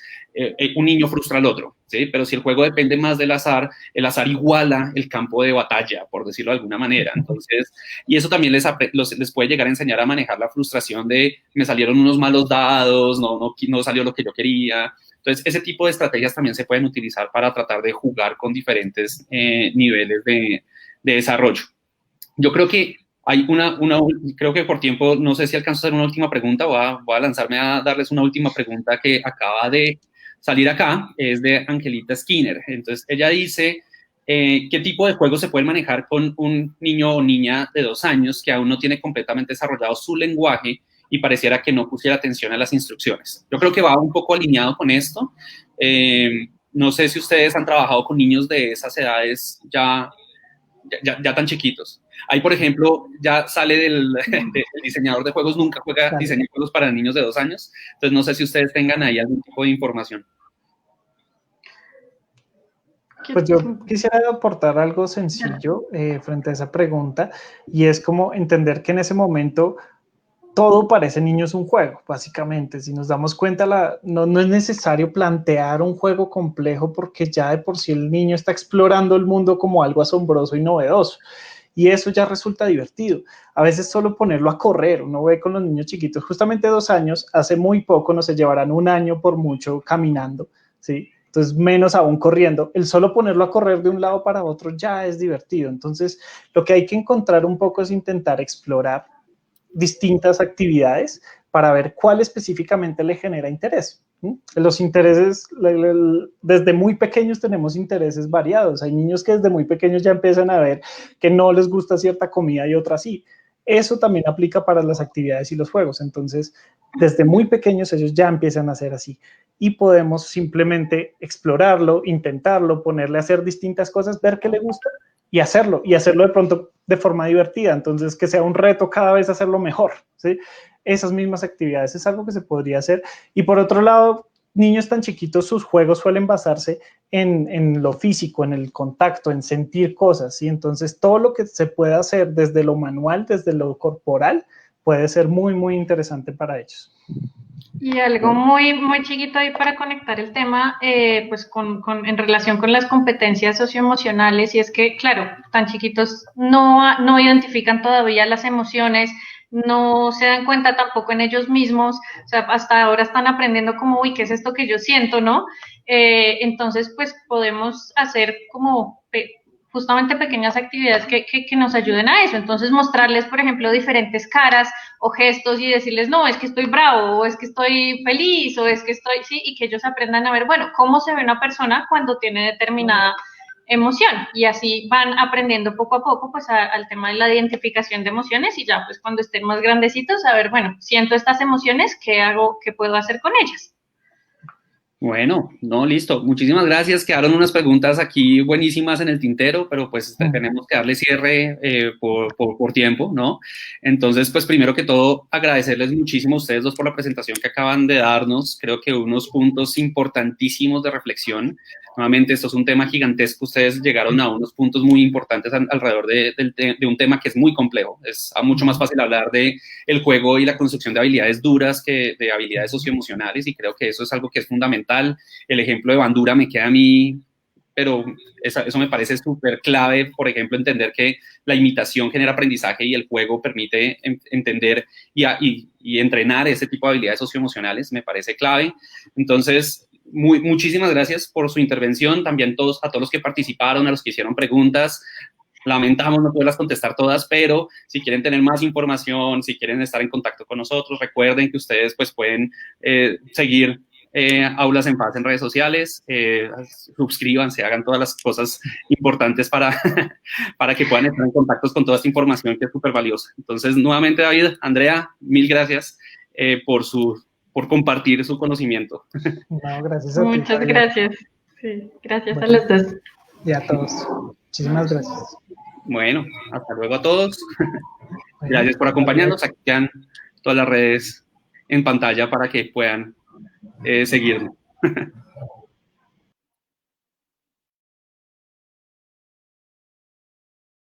[SPEAKER 5] un niño frustra al otro, ¿sí? Pero si el juego depende más del azar, el azar iguala el campo de batalla, por decirlo de alguna manera. Entonces, y eso también les puede llegar a enseñar a manejar la frustración de me salieron unos malos dados, no salió lo que yo quería. Entonces, ese tipo de estrategias también se pueden utilizar para tratar de jugar con diferentes niveles desarrollo. Yo creo que hay creo que por tiempo, no sé si alcanzo a hacer una última pregunta, voy a lanzarme a darles una última pregunta que acaba de salir acá, es de Angelita Skinner. Entonces, ella dice, ¿qué tipo de juegos se pueden manejar con un niño o niña de 2 años que aún no tiene completamente desarrollado su lenguaje y pareciera que no pusiera atención a las instrucciones? Yo creo que va un poco alineado con esto. No sé si ustedes han trabajado con niños de esas edades ya tan chiquitos. Ahí, por ejemplo, ya sale del diseñador de juegos, nunca juega diseño de juegos para niños de 2 años. Entonces, no sé si ustedes tengan ahí algún tipo de información.
[SPEAKER 2] Pues yo quisiera aportar algo sencillo frente a esa pregunta, y es como entender que en ese momento todo para ese niño es un juego, básicamente. Si nos damos cuenta, no es necesario plantear un juego complejo, porque ya de por sí el niño está explorando el mundo como algo asombroso y novedoso. Y eso ya resulta divertido. A veces solo ponerlo a correr, uno ve con los niños chiquitos, justamente 2 años, hace muy poco, no se llevarán 1 año por mucho caminando, ¿sí? Entonces, menos aún corriendo. El solo ponerlo a correr de un lado para otro ya es divertido. Entonces, lo que hay que encontrar un poco es intentar explorar distintas actividades para ver cuál específicamente le genera interés. Los intereses, desde muy pequeños tenemos intereses variados. Hay niños que desde muy pequeños ya empiezan a ver que no les gusta cierta comida y otra sí. Eso también aplica para las actividades y los juegos. Entonces, desde muy pequeños ellos ya empiezan a hacer así. Y podemos simplemente explorarlo, intentarlo, ponerle a hacer distintas cosas, ver qué le gusta y hacerlo de pronto de forma divertida. Entonces, que sea un reto cada vez hacerlo mejor, ¿sí? Esas mismas actividades es algo que se podría hacer. Y por otro lado, niños tan chiquitos, sus juegos suelen basarse en lo físico, en el contacto, en sentir cosas, ¿sí? Entonces, todo lo que se puede hacer desde lo manual, desde lo corporal, puede ser muy, muy interesante para ellos.
[SPEAKER 3] Y algo muy, muy chiquito ahí para conectar el tema, pues en relación con las competencias socioemocionales, y es que, claro, tan chiquitos no identifican todavía las emociones, no se dan cuenta tampoco en ellos mismos, o sea, hasta ahora están aprendiendo como, uy, ¿qué es esto que yo siento, no? Entonces, pues podemos hacer como justamente pequeñas actividades que nos ayuden a eso. Entonces, mostrarles, por ejemplo, diferentes caras o gestos y decirles, no, es que estoy bravo, o es que estoy feliz, o es que estoy, sí, y que ellos aprendan a ver, bueno, cómo se ve una persona cuando tiene determinada emoción, y así van aprendiendo poco a poco, pues, al tema de la identificación de emociones, y ya, pues, cuando estén más grandecitos, a ver, bueno, siento estas emociones, ¿qué hago, qué puedo hacer con ellas?
[SPEAKER 5] Bueno, no, listo. Muchísimas gracias. Quedaron unas preguntas aquí buenísimas en el tintero, pero pues tenemos que darle cierre por tiempo, ¿no? Entonces, pues primero que todo, agradecerles muchísimo a ustedes dos por la presentación que acaban de darnos. Creo que unos puntos importantísimos de reflexión. Nuevamente, esto es un tema gigantesco. Ustedes llegaron a unos puntos muy importantes alrededor de un tema que es muy complejo. Es mucho más fácil hablar de el juego y la construcción de habilidades duras que de habilidades socioemocionales, y creo que eso es algo que es fundamental. El ejemplo de Bandura me queda a mí, pero eso me parece súper clave. Por ejemplo, entender que la imitación genera aprendizaje y el juego permite entender y entrenar ese tipo de habilidades socioemocionales, me parece clave. Entonces, muchísimas gracias por su intervención. También a todos los que participaron, a los que hicieron preguntas. Lamentamos no poderlas contestar todas, pero si quieren tener más información, si quieren estar en contacto con nosotros, recuerden que ustedes pues pueden seguir Aulas en Paz en redes sociales, suscríbanse, hagan todas las cosas importantes para que puedan estar en contacto con toda esta información que es súper valiosa. Entonces, nuevamente, David, Andrea, mil gracias por compartir su conocimiento.
[SPEAKER 2] No, gracias a ti.
[SPEAKER 3] Muchas gracias. Sí, gracias a los dos.
[SPEAKER 2] Y a todos. Muchísimas gracias.
[SPEAKER 5] Bueno, hasta luego a todos. Gracias por acompañarnos. Aquí quedan todas las redes en pantalla para que puedan seguirnos.